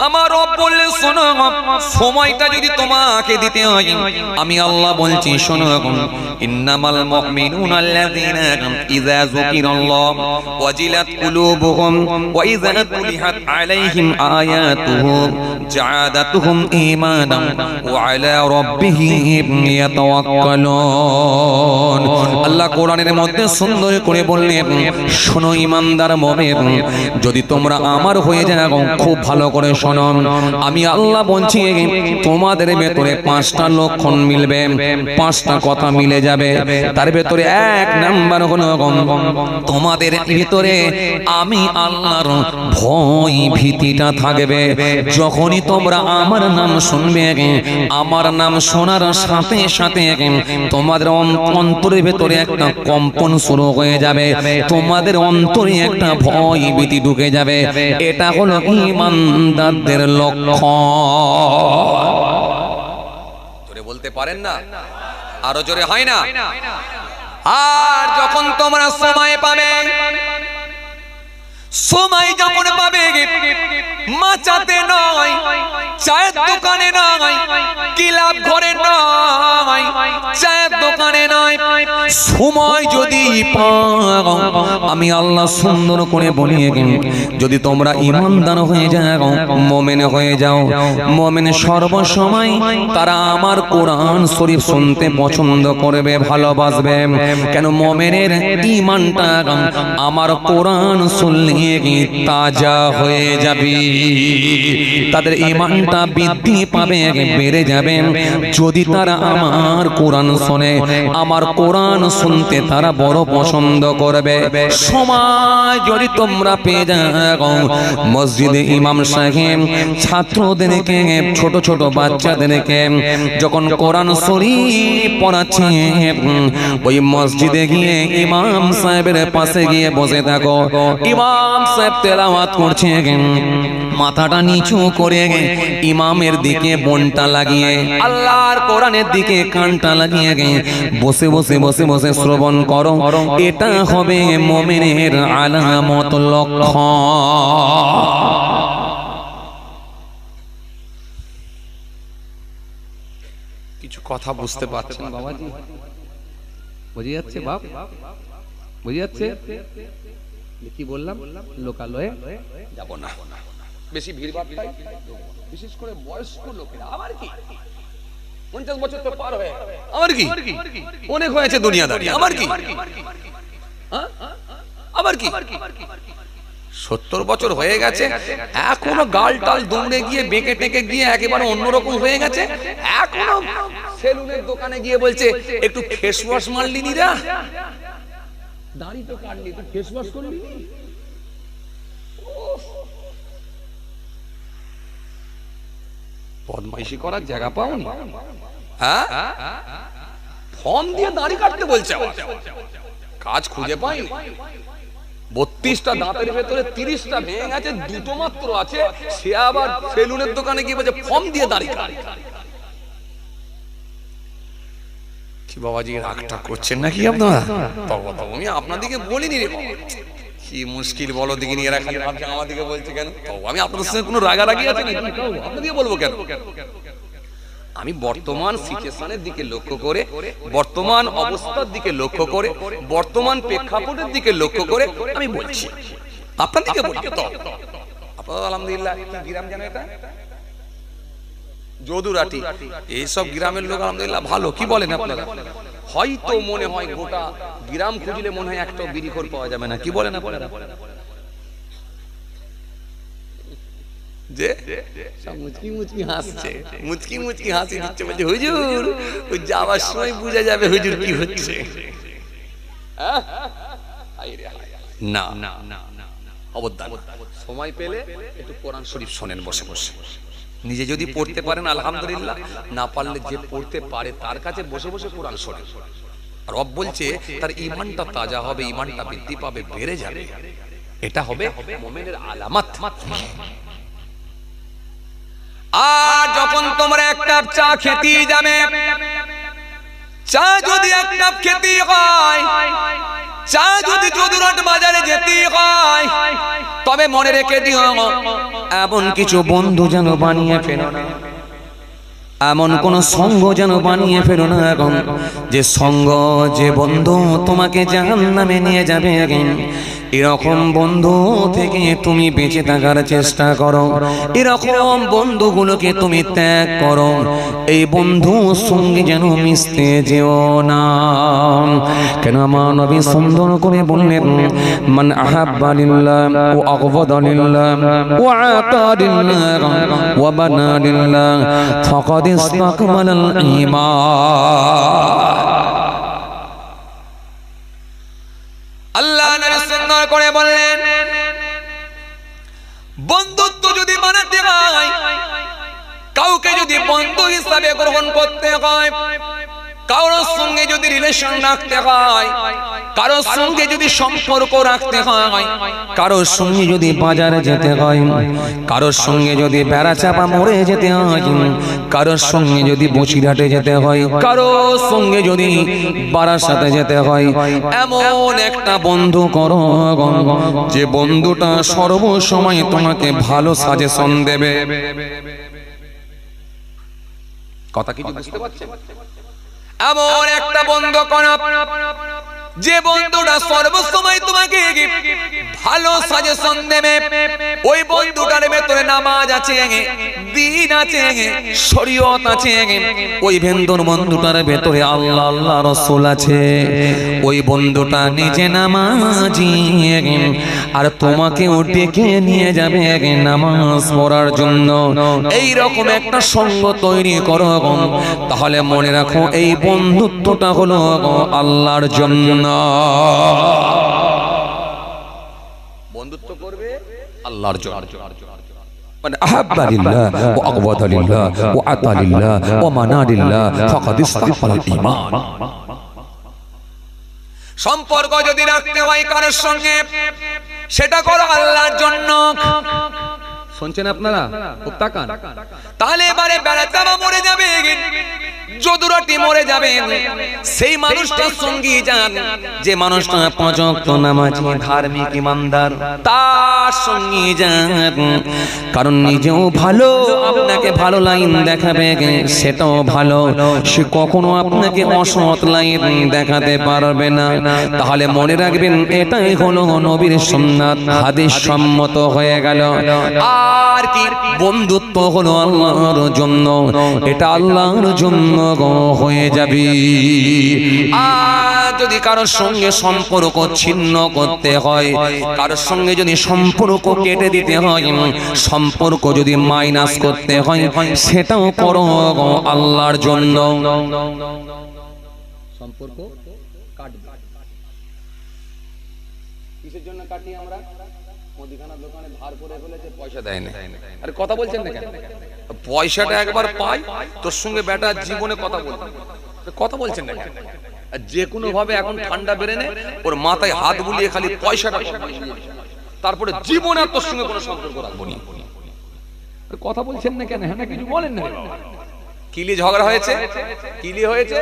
আমার রব বললেন শোনো সময়টা যদি তোমাকে দিতে হয় আমি আল্লাহ বলছি শোনো ইন্নামাল মুমিনুনা আল্লাযীনা ইযা যুকিরাল্লাহ ওয়াজিলাত কুলুবুহুম ওয়া ইযা তুলিহাত আলাইহিম আয়াতুহু জাআদাতুহুম ঈমানান ওয়া আলা রাব্বিহিম ইয়াতাওয়াক্কালুন। আল্লাহ কোরআনের মধ্যে সুন্দর করে বললেন শোনো ঈমানদার মুমিন যদি তোমরা আমার হয়ে যাও খুব ভালো করে শোনো আমি আল্লাহ বলছি তোমাদের ভেতরে 5টা লক্ষণ মিলবে 5টা কথা মিলে যাবে তার ভেতরে এক নাম্বার হলো তোমাদের ভিতরে আমি আল্লাহর ভয় ভীতিটা থাকবে। যখনই তোমরা আমার নাম শুনবে আমার নাম শোনার সাথে সাথে তোমাদের অন্তরের ভেতরে একটা কম্পন শুরু হয়ে যাবে তোমাদের অন্তরে একটা ভয় ভীতি ঢুকে যাবে। এটা হলো ঈমানদারদের লক্ষণ। জোরে বলতে পারেন না আরো জোরে হয় না। আর যখন তোমরা সময় পাবে সময় যখন পাবে মাচাতে নয় চায়ের দোকানে নয় ক্লাব ঘরে নয় চায়ের দোকানে নয় সময় যদি পাও আমি আল্লাহ সুন্দর করে বলি যদি তোমরা ঈমানদার হয়ে যাও মুমিন হয়ে যাও মুমিন সর্বসময় তারা আমার কোরআন শরীফ শুনতে পছন্দ করবে ভালোবাসবে। কেন মুমিনের ঈমানটা আমার কোরআন শুনলে তাজা হয়ে যাবে তাদের ঈমানটা বৃদ্ধি পাবে বেড়ে যাবে যদি তারা আমার কোরআন শোনে আমার কোরআন শুনতে তারা বড় পছন্দ করবে। সময় যদি তোমরা পেয়ে যাও মসজিদে ইমাম সাহেব ছাত্রদেরকে ছোট ছোট বাচ্চাদেরকে যখন কোরআন শরীফ পড়াচ্ছে ওই মসজিদে গিয়ে ইমাম সাহেবের পাশে গিয়ে বসে থাকো ইমাম সাহেব তেলাওয়াত করছে মাথাটা নিচু করে ইমামের দিকে বনটা লাগিয়ে আল্লাহর কোরআনের দিকে কানটা লাগিয়ে বসে বসে বসে বসে শ্রবণ করো এটা হবে মুমিনের আলামত লক্ষণ। কিছু কথা বুঝতে পারছেন বাবাজি বুঝে যাচ্ছে বাপ বুঝে যাচ্ছে কি বললাম লোকালয়ে যাব না বেশি ভিড়ভাড় পাই বিশেষ করে বয়স্ক লোকেরা আমার কি 50 বছর তো পার হয়ে আমার কি অনেক হয়েছে দুনিয়াদারি আমার কি আমার কি 70 বছর হয়ে গেছে এখনো গাল টাল দুমড়ে গিয়ে বেঁকে টেকে গিয়ে একেবারে অন্যরকম হয়ে গেছে এখনো সেলুনের দোকানে গিয়ে বলছে একটু ফেস ওয়াশ মারলি নি রা দাড়ি তো কাটলি একটু ফেস ওয়াশ করলি বদমাইশি করার জায়গা পাওনি হ্যাঁ ফর্ম দিয়ে দাড়ি কাটতে বলছে কাজ খুঁজে পাইনি 32টা দাঁতের ভেতরে 30টা ভেঙে গেছে দুটো মাত্র আছে সে আবার সেলুনের দোকানে গিয়ে বলছে ফর্ম দিয়ে দাড়ি কাট কি বাবাজি রাগটা করছেন নাকি আপনারা আমি আপনাদেরকে বলিনি রে কি মুশকিল বলো দিকে নিয়ে রাখা আমাদেরকে বলছে কেন আমি আপনাদের সঙ্গে কোনো রাগারাগি আছে নাকি আপনাদেরকে বলবো কেন আমি বর্তমান সিচুয়েশনের দিকে লক্ষ্য করে বর্তমান অবস্থার দিকে লক্ষ্য করে বর্তমান প্রেক্ষাপটের দিকে লক্ষ্য করে আমি বলছি আপনাদেরকে বলছি তো আপনারা আলহামদুলিল্লাহ কি গ্রাম জানেন এটা যদুরাটি এইসব গ্রামের লোক আলহামদুলিল্লাহ ভালো কি বলেন আপনারা হয়তো মনে হয় গোটা গ্রাম খুঁজলে মনে হয় একটা বিড়িখোর পাওয়া যাবে না কি বলেন আপনারা যে মুচকি মুচকি হাসছে মুচকি মুচকি হাসি দিচ্ছে বলছে হুজুর ওই যাওয়ার সময় বুঝা যাবে হুজুর কি হচ্ছে না না না অবদান সময় পেলে একটু কোরআন শরীফ শোনেন বসে বসে নিজে যদি পড়তে পারেন আলহামদুলিল্লাহ না পারলে যে পড়তে পারে তার কাছে বসে বসে কোরআন শোনেন রব বলছে তার ঈমানটা তাজা হবে ঈমানটা বৃদ্ধি পাবে বেড়ে যাবে এটা হবে মুমিনের আলামত। আর যখন তোমরা এক কাপ চা খেতে যাবে চা যদি এক কাপ খেতে হয় চা যদি যদুরাট বাজারে যেতে হয় তবে মনে রেখে দিও এমন কিছু বন্ধু যেন বানিয়ে ফেলো না, এমন কোন সঙ্গ যেন বানিয়ে ফেলো না এখন যে সঙ্গ, যে বন্ধু তোমাকে জাহান্নামে নিয়ে যাবে। এরকম বন্ধু থেকে তুমি বেঁচে থাকার চেষ্টা করো, এরকম বন্ধুগুলোকে তুমি ত্যাগ করো। এই বন্ধু সঙ্গে যেন মিশতে যেও না। কেন আমার নবী সুন্দর করে বললেন, মান আহাব্বা লিল্লাহ ওয়া আগবাদা লিল্লাহ ওয়া আতা লিল্লাহ ওয়া বানা লিল্লাহ ফাকাদ ইসতাকমালাল ঈমান। আল্লাহ নবী সুন্দর করে বললেন, বন্ধুত্ব যদি বানাতে হয়, কাউকে যদি বন্ধু হিসাবে গ্রহণ করতে হয়, কারোর সঙ্গে যদি রিলেশন রাখতে হয়, কারোর সঙ্গে যদি সম্পর্ক রাখতে হয়, কারোর সঙ্গে যদি বাজারে যেতে হয়, কারোর সঙ্গে যদি বেড়া চাপা মরে যেতে হয়, কারোর সঙ্গে যদি বসিরহাটে যেতে হয়, কারোর সঙ্গে যদি বারাসাতে যেতে হয়, এমন একটা বন্ধু করো যে বন্ধুটা সর্বসময় তোমাকে ভালো সাজেশন দেবে। কথা কি বুঝতে পারছেন? এমন একটা বন্ধু করো যে বন্ধুটা সর্বসময় তোমাকে ভালো সাজেশন দেবে। ওই বন্ধুটার ভেতরে নামাজ আছে, দ্বীন আছে, শরীয়ত আছে। ওই বন্ধুটার ভেতরে আল্লাহ আল্লাহ রাসূল আছে। ওই বন্ধুটা নিজে নামাজি আর তোমাকেও ডেকে নিয়ে যাবে নামাজ পড়ার জন্য। এই রকম একটা সঙ্গ তৈরি করো, তাহলে মনে রাখো এই বন্ধুত্বটা হলো আল্লাহর জন্য। বন্ধুত্ব করবে আল্লাহর জন্য। মানে আহাব্বা লিল্লাহ ওয়া আগবাদা লিল্লাহ ওয়া আতা লিল্লাহ ওয়া মানা লিল্লাহ ফাকাদ ইসতাকমালাল ঈমান। সম্পর্ক যদি রাখতে হয় কারোর সঙ্গে, সেটা করো আল্লাহর জন্য। শুনছেন আপনারা? খুব তাকান। তাহলে এবারে বেড়াতে মরে যাবে, যদুরাটি মরে যাবে, সেই মানুষটার সঙ্গে যান যে মানুষটা পাঁচ ওয়াক্ত নামাজি, ধার্মিক, ইমানদার, তার সঙ্গে যান। কারণ নিজেও ভালো, আপনাকে ভালো লাইন দেখাবে, সেটাও ভালো। সে কখনো আপনাকে অসৎ লাইন দেখাতে পারবে না। তাহলে মনে রাখবেন, এটাই হলো নবীর সুন্নাত, হাদিস সম্মত হয়ে গেল। আর কি বন্ধুত্ব হলো আল্লাহর জন্য, এটা আল্লাহর জন্য হয়ে যাবে। আর যদি কারোর সঙ্গে সম্পর্ক ছিন্ন করতে হয়, কারোর সঙ্গে যদি সম্পর্ক কেটে দিতে হয়, সম্পর্ক যদি মাইনাস করতে হয়, সেটাও করো আল্লাহর জন্য। সম্পর্ক কাটবে, কিসের জন্য কাটি আমরা? মুদিখানার দোকানে ধার করে ফেলেছে, পয়সা দেয় না। আরে কথা বলছেন না কেন? পয়সাটা একবার পাই, তোর সঙ্গে বেটা জীবনে কথা বলতে, কথা বলছেন না কেন? যে কোনো ভাবে এখন ঠান্ডা বেড়ে নে, ওর মাথায় হাত বুলিয়ে খালি পয়সাটা, তারপরে জীবনে আর তোর সঙ্গে কোনো সম্পর্ক রাখবো না। কথা বলছেন না কেন? হ্যাঁ কিছু বলেন না। কিলি ঝগড়া হয়েছে, কিলি হয়েছে,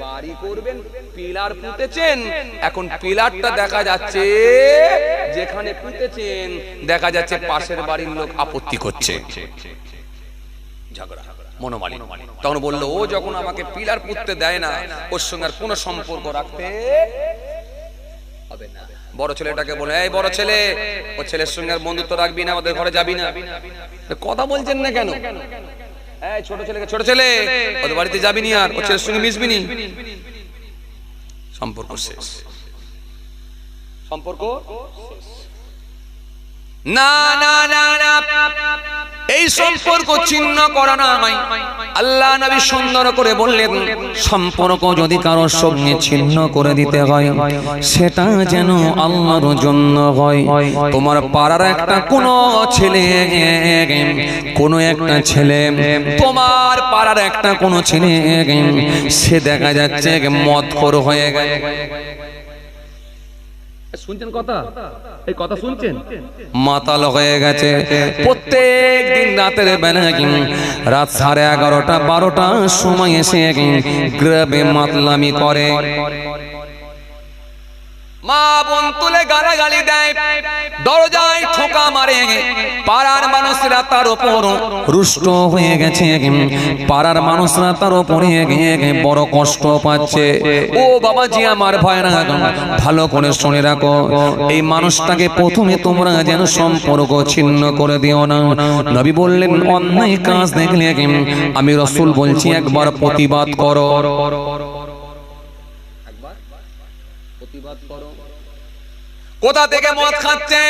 বাড়ি করবেন, পিলার পুঁতেছেন, এখন পিলারটা দেখা যাচ্ছে যেখানে পুঁতেছেন দেখা যাচ্ছে পাশের বাড়ির লোক আপত্তি করছে, ঝগড়া মনোমালিন্য। তখন বললো, ও যখন আমাকে পিলার পুঁততে দেয় না, ওর সঙ্গে আর কোনো সম্পর্ক রাখতে হবে না। বড় ছেলেটাকে বলে, এই বড় ছেলে, ও ছেলের সঙ্গে আর বন্ধুত্ব রাখবি না, ওদের ঘরে যাবি না। কথা বলছেন না কেন? ছোট ছেলেকে, ছোট ছেলে, ওদের বাড়িতে যাবি নি, আর ও ছেলের সঙ্গে মিশবি নি, সম্পর্ক শেষ। সম্পর্ক না না না না, এই সম্পর্ক ছিন্ন করা নয়। আল্লাহ নবী সুন্দর করে বললেন, সম্পর্ক যদি কারোর সঙ্গে ছিন্ন করে দিতে হয়, সেটা যেন আল্লাহর জন্য হয়। তোমার পাড়ার একটা কোনো ছেলে, কোনো একটা ছেলে, তোমার পাড়ার একটা কোনো ছেলে, সে দেখা যাচ্ছে মদখোর হয়ে গেছে। শুনছেন কথা? এই কথা শুনছেন? মাতাল হয়ে গেছে, প্রত্যেক দিন রাতের বেলা রাত 11:30 12টার সময় এসে গ্রামে মাতলামি করে। মা বোন তুলে গালাগালি দেয়, দরজায় ঠোকা মারে, পাড়ার মানুষরা তার উপর রুষ্ট হয়ে গেছে, পাড়ার মানুষরা তার উপরে বড় কষ্ট পাচ্ছে। ও বাবাজি আমার ভাইরা, ভালো করে শুনে রাখো, এই মানুষটাকে প্রথমে তোমরা যেন সম্পর্ক ছিন্ন করে দিও না। নবী বললেন অন্যায় কাজ দেখলে আমি রাসূল বলছি একবার প্রতিবাদ করো, প্রতিবাদ করো। কোথা থেকে মদ খাচ্ছে?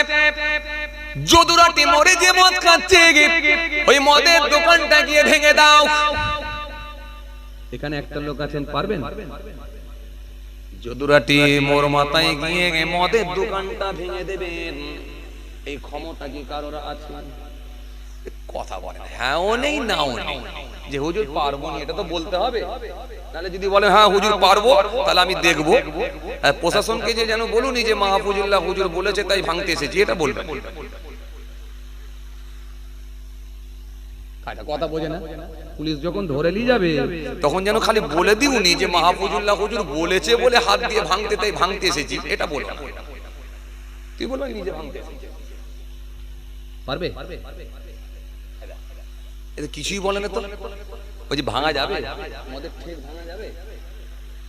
যদুরাটি মোড়ে যে মদ খাচ্ছে, ওই মদের দোকানটা গিয়ে ভেঙে দাও। এখানে একটা লোক আছেন, পারবেন? যদুরাটি মোড় মাথায় গিয়ে মদের দোকানটা ভেঙে দেবেন, এই ক্ষমতা কি কারোর আছে? কথা বলেন হ্যাঁ ও নেই না ও নেই, যে হুজুর পারবো না এটা তো বলতে হবে। তাহলে যদি বলে হ্যাঁ হুজুর পারবো, তাহলে আমি দেখবো। প্রশাসনকে যে যেন বলুনি যে মাহফুজুল্লাহ হুজুর বলেছে তাই ভাঙতে এসেছি, এটা বলবে। কথা বোঝে না, পুলিশ যখন ধরে নিয়ে যাবে তখন যেন খালি বলে দিউনি যে মাহফুজুল্লাহ হুজুর বলেছে বলে হাত দিয়ে ভাঙতে তাই ভাঙতে এসেছি, এটা বলবে। তুই বলবে নিজে ভাঙতে এসেছি, পারবে? এটা কিছুই বলে না তো। ওই যে ভাঙা যাবে, মদের ঠেক ভাঙা যাবে,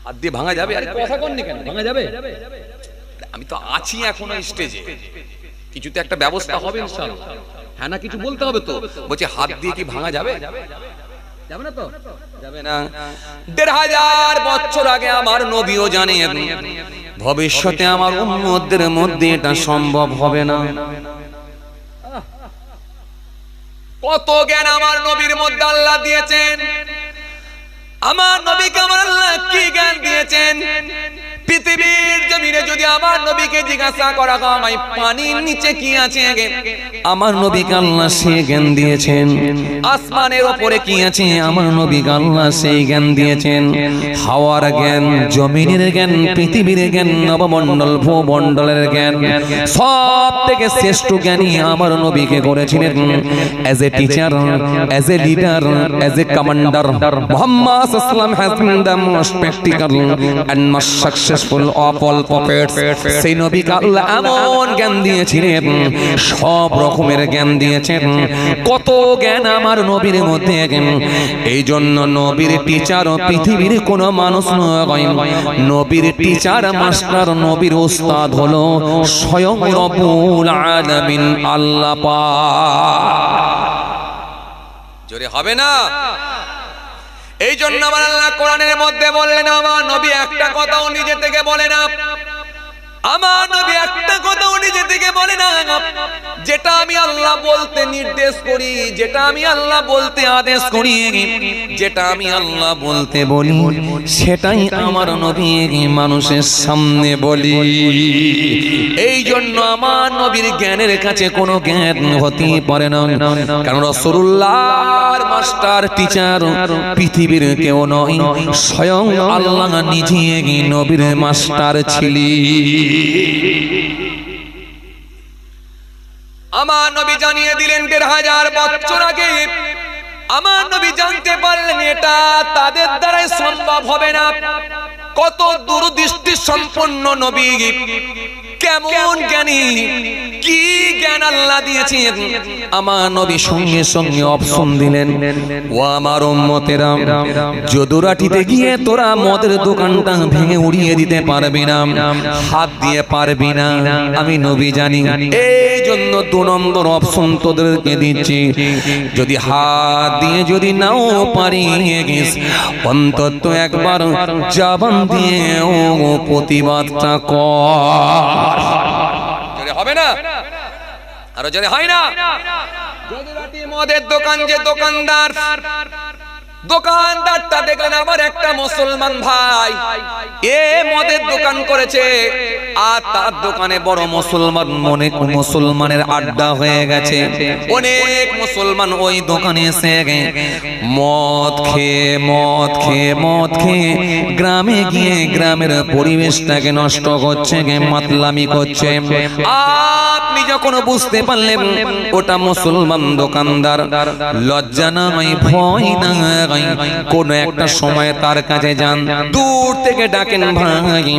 হাত দিয়ে ভাঙা যাবে? আরে কথা কননি কেন? ভাঙা যাবে? আমি তো আছি এখনো স্টেজে, কিছু তো একটা ব্যবস্থা হবে ইনশাআল্লাহ। হ্যাঁ না কিছু বলতে হবে তো। বলছে হাত দিয়ে কি ভাঙা যাবে? যাবে না তো, যাবে না। ১৫০০ বছর আগে আমার নবীও জানেন ভবিষ্যতে আমার উম্মতদের মধ্যে এটা সম্ভব হবে না। কত জ্ঞান আমার নবীর মধ্যে আল্লাহ দিয়েছেন। আমার নবীকে আমার আল্লাহ কি জ্ঞান দিয়েছেন? পৃথিবীর জমিনে যদি আমার নবীকে জিজ্ঞাসা করা হয় পানির নিচে কি আছে, আমার নবীকে আল্লাহ সেই জ্ঞান দিয়েছেন। আসমানের উপরে কি আছে, আমার নবীকে আল্লাহ সেই জ্ঞান দিয়েছেন। হাওয়ার জ্ঞান, জমিনের জ্ঞান, পৃথিবীর জ্ঞান, নবমণ্ডল ভূমণ্ডলের জ্ঞান, সব থেকে শ্রেষ্ঠ জ্ঞানী আমার নবীকে করেছিলেন। As a teacher, as a leader, as a commander, Muhammad সাল্লাল্লাহু আলাইহি ওয়াসাল্লাম has been the most practical and most successful of all prophets. সেই নবীকে আল্লাহ এমন জ্ঞান দিয়েছিলেন, সব রকমের জ্ঞান দিয়েছেন। কত জ্ঞান আমার নবীর মধ্যে। এই জন্য নবীর টিচার পৃথিবীর কোন মানুষ নয়, নবীর টিচার মাস্টার, নবীর উস্তাদ হলো স্বয়ং রব্বুল আলামিন আল্লাহ পাক। জোরে হবে না? এই জন্য আমার আল্লাহ কোরআনের মধ্যে বললেন আমার নবী একটা কথাও নিজে থেকে বলে না, আমার নবী একটা কথাও নিজে থেকে বলে না। যেটা আমি আল্লাহ বলতে নির্দেশ করি, যেটা আমি আল্লাহ বলতে আদেশ করি, যেটা আমি আল্লাহ বলতে বলি, সেটাই আমার নবী মানুষের সামনে বলি। এই জন্য আমার নবীর জ্ঞানের কাছে কোনো জ্ঞান হতে পারে না, কারণ রাসূলুল্লাহর মাস্টার টিচার পৃথিবীর কেউ নয়, স্বয়ং আল্লাহ নিজে নবীর মাস্টার ছিলেন। আমার নবী জানিয়ে দিলেন ১৫০০ বছর আগে। আমার নবী জানতে পারলেন এটা তাদের দ্বারাই সম্ভব হবে না। কত দূরদৃষ্টি সম্পন্ন নবী, কেমন জ্ঞানী, কি জ্ঞান আল্লাহ দিয়েছেন। আমার নবী সঙ্গে সঙ্গে অপশন দিলেন, ও আমার উম্মতেরা, যদুরাটিতে গিয়ে তোরা মদের দোকানটা ভেঙে উড়িয়ে দিতে পারবি না, হাত দিয়ে পারবি না, আমি নবী জানি। এই জন্য ২ নম্বর অপশন তোদেরকে দিচ্ছি, যদি হাত দিয়ে যদি নাও পারি, অন্তত একবার জবান দিয়ে ও প্রতিবাদটা কর। জোরে হবে না? আরো জোরে হয় না? যদুরাটি মদের দোকান, যে দোকানদারটা দেখলেন আমার একটা মুসলমান ভাই, এ মদের দোকান করেছে, আর তার দোকানে বড় মুসলমানের আড্ডা হয়ে গেছে। অনেক মুসলমান ওই দোকানে এসে মদ খেয়ে গ্রামে গিয়ে গ্রামের পরিবেশটাকে নষ্ট করছে, মাতলামি করছে। আপনি যখন বুঝতে পারলেন ওটা মুসলমান দোকানদার, লজ্জা নাই, ভয় নাই, কোন একটা সময় তার কাছে যান, দূর থেকে ডাকেন, ভাই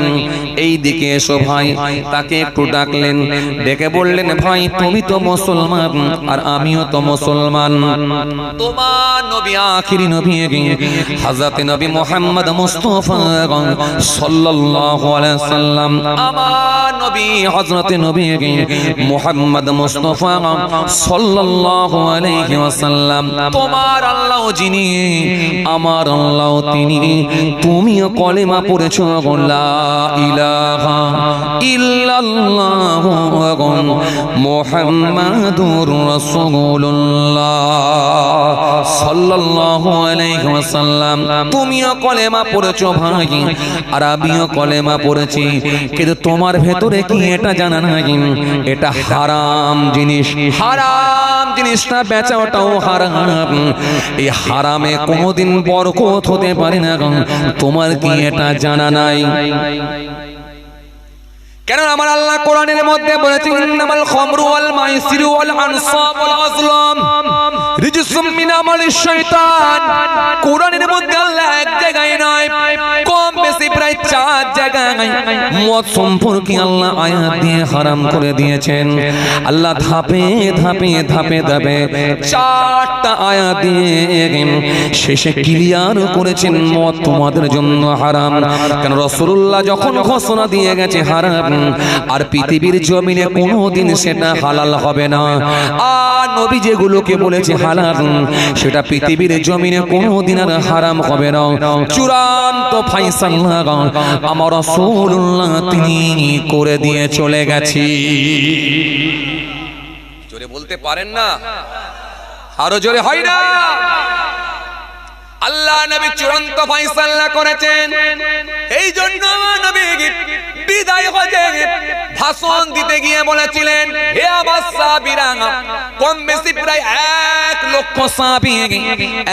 এই দিকে এসো ভাই। তাকে একটু ডাকলেন, ডেকে বললেন, ভাই তুমি তো মুসলমান আর আমিও তো মুসলমান। তোমার নবী আখিরি নবী হযরত নবী মুহাম্মদ মুস্তাফা সাল্লাল্লাহু আলাইহি সাল্লাম, আমার নবী হযরত নবী মুহাম্মদ মুস্তাফা সাল্লাল্লাহু আলাইহি ওয়াসাল্লাম, তোমার আল্লাহ যিনি, আমার আল্লাহ তিনি। তুমিও কলেমা পড়েছো, লা ইলাহা ইল্লাল্লাহ মুহাম্মাদুর রাসূলুল্লাহ সাল্লাল্লাহু আলাইহি ওয়াসাল্লাম। তুমিও কলেমা পড়েছো ভাই, আর আমিও কলেমা পড়েছি, কিন্তু তোমার ভেতরে কি এটা জানা নাই এটা হারাম জিনিস, হারাম জিনিসটা বেচা ওটাও হারাম। এই হারামে কোনোদিন বরকত হতে পারে না, তোমার কি এটা জানা নাই? কেন আমার আল্লাহ কোরআনের মধ্যে বলেছেন, ইন্নামাল খামরু ওয়াল মাইসিরু ওয়াল আনসাব ওয়াল আজলাম রিজসুম মিন আমালিশ শাইতান। কোরআনের মধ্যে আল্লাহ এক জায়গায় নয়, কম বেশি প্রায় 4 জায়গায় মদ সম্পর্কে আল্লাহ আয়াত দিয়ে হারাম করে দিয়েছেন। আল্লাহ ধাপে ধাপে ধাপে ধাপে 4টা আয়াত দিয়ে শেষে ক্লিয়ার করেছেন মদ তোমাদের জন্য হারাম। কেন রাসূলুল্লাহ যখন ঘোষণা দিয়ে গেছে হারাম, আর পৃথিবীর জমিনে কোনোদিন সেটা হালাল হবে না। আর নবী যেগুলোকে বলেছে হালাল, সেটা পৃথিবীর জমিনে কোনোদিন আর হারাম হবে না। চূড়ান্ত ফায়সালা আমার রাসূলুল্লাহ তিনি করে দিয়ে চলে গেছি। জোরে বলতে পারেন না? আরো জোরে হয় না? আল্লাহ নবী চূড়ান্ত ফায়সালা করেছেন। এই জন্য নবী বিদায় হজে ভাষণ দিতে গিয়ে বলেছিলেন, হে আমার সাহাবীরা, কম বেশি প্রায় 1 লক্ষ সাহাবী,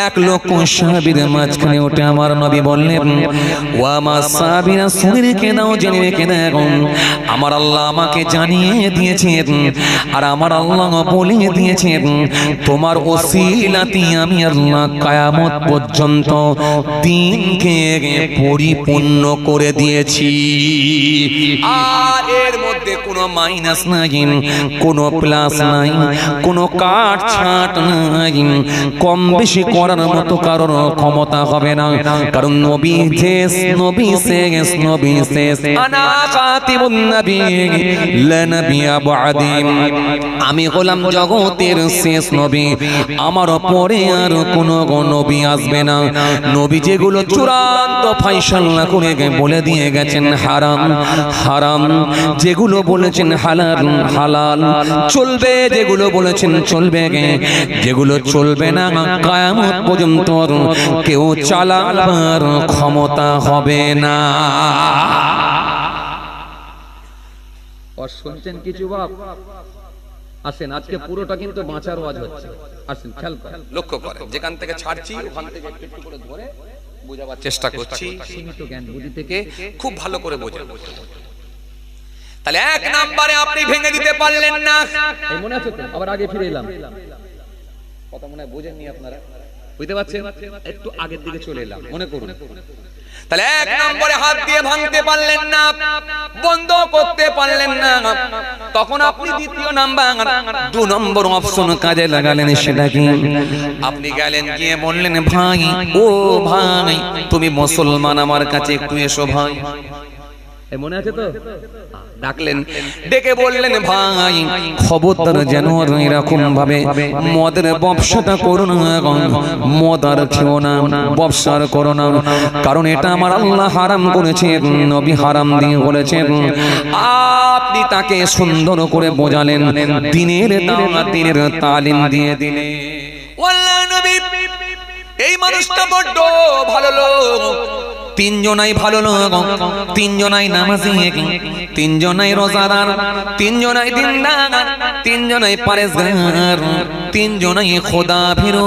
1 লক্ষ সাহাবীর মাঝখানে উঠে আমার নবী বললেন, ও আমার সাহাবীরা শুনে রেখে দাও, জেনে রেখে দাও, আমার আল্লাহ আমাকে জানিয়ে দিয়েছেন, আর আমার আল্লাহ বলে দিয়েছেন, তোমার ওসিলাতে আমি আল্লাহ কিয়ামত পর্যন্ত দিনকে পরিপূর্ণ করে দিয়েছি। আর এর মধ্যে কোনো মাইনাস নাই, কোনো প্লাস নাই, কোনো কাট ছাট নাই, কম বেশি করার মতো কারোর ক্ষমতা হবে না। কারণ নবী শেষ, নবী শেষ, নবী শেষ, আনা খাতিমুন নবী লা নবিয়্যা বা'দি। আমি হলাম জগতের শেষ নবী, আমার পরে আর কোনো নবী আসবে না। নবী যেগুলো চূড়ান্ত ফায়সালা করে বলে দিয়ে গেছেন হারাম হারাম, যেগুলো বলেছেন হালাল হালাল, চলবে যেগুলো বলেছেন চলবে, যেগুলো চলবে না কিয়ামত পর্যন্ত কেউ চালাবার ক্ষমতা হবে না। আর শুনছেন কিছু বাপ? আসেন, আজকে পুরোটা কিন্তু বাঁচার ওয়াজ হচ্ছে। আসেন, খেয়াল করেন, লক্ষ্য করেন, যেখান থেকে ছাড়ছি ওখান থেকে একটু একটু করে ধরে বোঝাবার চেষ্টা করছি, সীমিত জ্ঞান বুদ্ধি থেকে খুব ভালো করে বোঝাবো। তাহলে 1 নম্বরে আপনি ভেঙে দিতে পারলেন না, এই মনে আছে তো? আবার আগে ফিরে এলাম, কথা মনে হয় বোঝেননি আপনারা, বুঝতে পারছেন? একটু আগের দিকে চলে এলাম, মনে করুন। তাহলে 1 নম্বরে হাত দিয়ে ভাঙতে পারলেন না, বন্ধ করতে পারলেন না, তখন আপনি দ্বিতীয় নাম্বার 2 নম্বর অপশন কাজে লাগালেন। সেটা কি? আপনি গেলেন গিয়ে বললেন, ভাই ও ভাই তুমি মুসলমান, আমার কাছে একটু এসো ভাই। এই মনে আছে তো? ডাকলেন, ডেকে বললেন, ভাই খবরদার যেন এরকম ভাবে মদের ব্যবসাটা করো না, মদ আর খেও না, ব্যবসার করো না, কারণ এটা আমার আল্লাহ হারাম করেছে, নবী হারাম দিয়ে বলেছেন। আপনি তাকে সুন্দর করে বোঝালেন, দিনের দাওয়াত, দিনের তালিম দিয়ে দিলেন। ওয়াল্লাহ নবী এই মানুষটা বড় ভালো লোক, 3 জনাই ভালো লোক, 3 জনাই নামাজি, 3 জনাই রোজাদার, 3 জনাই দিনদার, 3 জনাই পরেজগার, 3 জনাই খোদা ভীরু,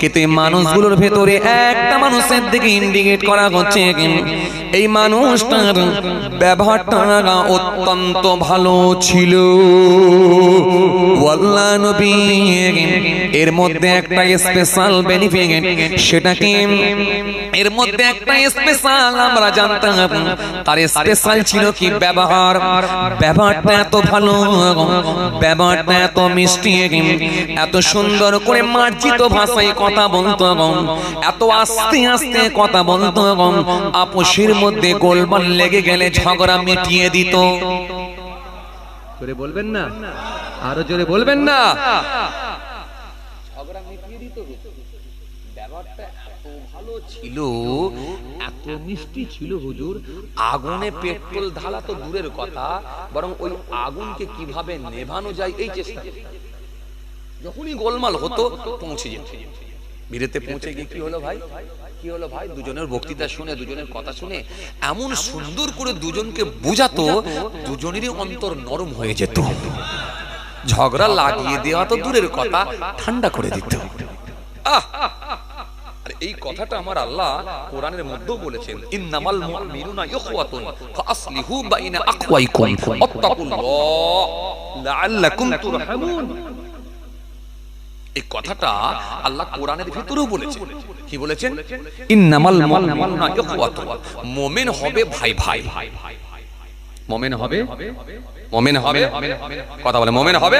কিন্তু এই মানুষগুলোর ভেতরে একটা মানুষের দিকে ইন্ডিকেট করা হচ্ছে, এই মানুষটার ব্যবহারটা অত্যন্ত ভালো ছিল। আল্লাহ নবী এর মধ্যে একটা স্পেশাল বেনিফিট, সেটা কি এর মধ্যে একটা স্পেশাল আমরা জানতাম, তার স্পেশাল ছিল কি ব্যবহার। ব্যবহারটা এত ভালো, ব্যবহারটা এত মিষ্টি, এত সুন্দর করে মার্জিত ভাষায় কথা বলতো, এত আস্তে আস্তে কথা বলতো, আপোষের মধ্যে গোলমাল লেগে গেলে ঝগড়া মিটিয়ে দিত। জোরে বলবেন না, আরো জোরে বলবেন না। ঝগড়া মিটিয়ে দিত। ব্যাপারটা এত ভালো ছিল, এত মিষ্টি ছিল হুজুর, আগুনে পেট্রোল ঢালা তো দূরের কথা, বরং ওই আগুনকে কিভাবে নেভানো যায় এই চেষ্টা। যখনই গোলমাল হতো পৌঁছে যেত। বিরেতে পৌঁছে গিয়ে কি হলো ভাই, কি হলো ভাই, দুজনের বক্তৃতা শুনে, দুজনের কথা শুনে এমন সুন্দর করে দুজনকে বুঝাতো, দুজনেরই অন্তর নরম হয়ে যেত। ঝগড়া লাগিয়ে দেওয়া তো দূরের কথা, ঠান্ডা করে দিত। এই কথাটা আমার আল্লাহ কোরআনের মধ্যেও বলেছেন, ইন্নামাল মুমিনুনা ইখওয়াতুন ফাসলিহু বাইনা আখওয়াইকুম ওয়াত্তাকুল্লাহ লাআল্লাকুম তুরহামুন। এই কথাটা আল্লাহ কোরআনের ভিতরেও বলেছেন। কি বলেছেন? ইন্নামাল মুমিনুনা ইখওয়াতুন, মুমিন হবে ভাই ভাই, মুমিন হবে, মুমিন হবে, কথা বলে মুমিন হবে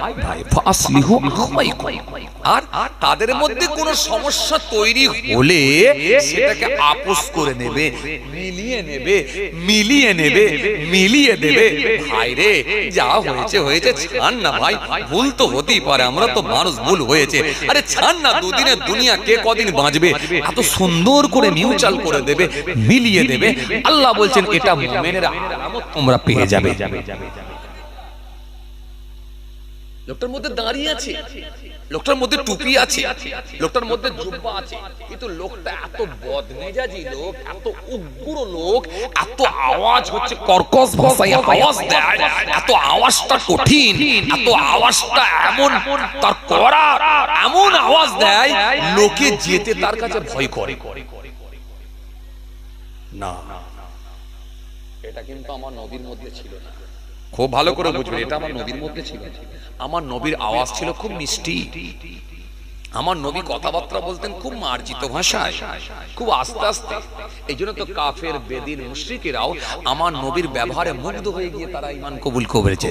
ভাই ভাই, ফাসলিহু আখওয়াইকুম। আর তাদের মধ্যে কোনো সমস্যা তৈরি হলে সেটাকে আপোষ করে নেবে, মিলিয়ে নেবে, মিলিয়ে নেবে, মিলিয়ে দেবে। ভাই রে, যা হয়েছে হয়েছে, ছাড় না ভাই, ভুল তো হতেই পারে, আমরা তো মানুষ, ভুল হয়েছে, আরে ছাড় না, দুদিনের দুনিয়া কে কদিন বাঁচবে। এত সুন্দর করে মিউচুয়াল করে দেবে, মিলিয়ে দেবে। আল্লাহ বলছেন এটা মুমিনের আলামত তোমরা পেয়ে যাবে। লোকটার মধ্যে দাঁড়িয়ে আছে, লোকটার মধ্যে টুপি আছে, লোকটার মধ্যে জুব্বা আছে, কিন্তু লোকটা এত বদমেজাজি লোক, এত উগ্র লোক, এত আওয়াজ হচ্ছে কর্কশ ভাষায় আওয়াজ দেয়, এত আওয়াজটা কঠিন, এত আওয়াজটা এমন তার কড়া, এমন আওয়াজ দেয় লোকে যেতে তার কাছে ভয় করে। না, এটা কিন্তু আমার নবীর মধ্যে ছিল না। খুব ভালো করে বুঝবেন, এটা আমার নবীর মধ্যে ছিল। আমার নবীর আওয়াজ ছিল খুব মিষ্টি, আমার নবী কথাবার্তা বলতেন খুব মার্জিত ভাষায়, খুব আস্তে আস্তে। এই জন্য তো কাফের, বেদিন, মুশরিকেরাও আমার নবীর ব্যবহারে মুগ্ধ হয়ে গিয়ে তারা ঈমান কবুল করেছে।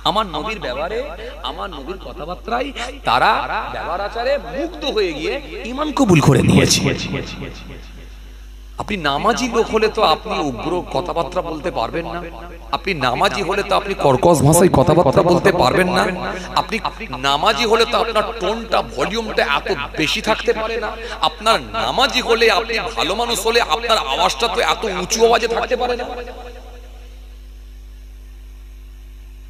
আমার নবীর ব্যবহারে, আমার নবীর কথাবার্তায় তারা ব্যবহার আচারে মুগ্ধ হয়ে গিয়ে ঈমান কবুল করে নিয়েছে। আপনি নামাজি লোক হলে তো আপনি উগ্র কথাবার্তা বলতে পারবেন না, আপনি নামাজি হলে তো আপনি কর্কশ ভাষায় কথাবার্তা বলতে পারবেন না, আপনি নামাজি হলে তো আপনার টোনটা, ভলিউমটা এত বেশি থাকতে পারে না, আপনার নামাজি হলে, আপনি ভালো মানুষ হলে আপনার আওয়াজটা তো এত উঁচু আওয়াজে থাকতে পারে না।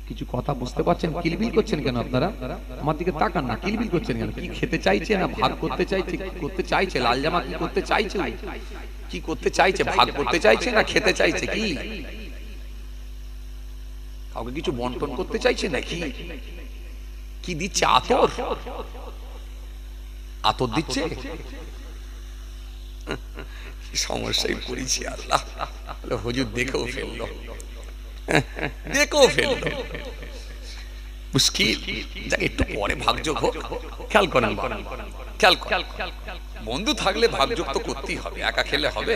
কিছু কথা বুঝতে পারছেন? কিলবিল করছেন কেন আপনারা? আমার দিকে তাকান না, কিলবিল করছেন কেন? কি খেতে চাইছে না ভাগ করতে চাইছে? কি করতে চাইছে? লাল জামা কি করতে চাইছে? কি করতে চাইছে? ভাগ করতে চাইছে না খেতে চাইছে? কি কাউকে কিছু বন্টন করতে চাইছে নাকি? কি দিচ্ছে? আতর, আতর দিচ্ছে। সমস্যায় পড়েছি আল্লাহ, হুজুর দেখেও ফেললো, দেখেও ফেললো, মুশকিল। যাক, একটু পরে ভাগযোগ হোক, খেয়াল করেন, খেয়াল করেন। বন্ধু থাকলে ভাগযোগ তো করতেই হবে, একা খেলে হবে?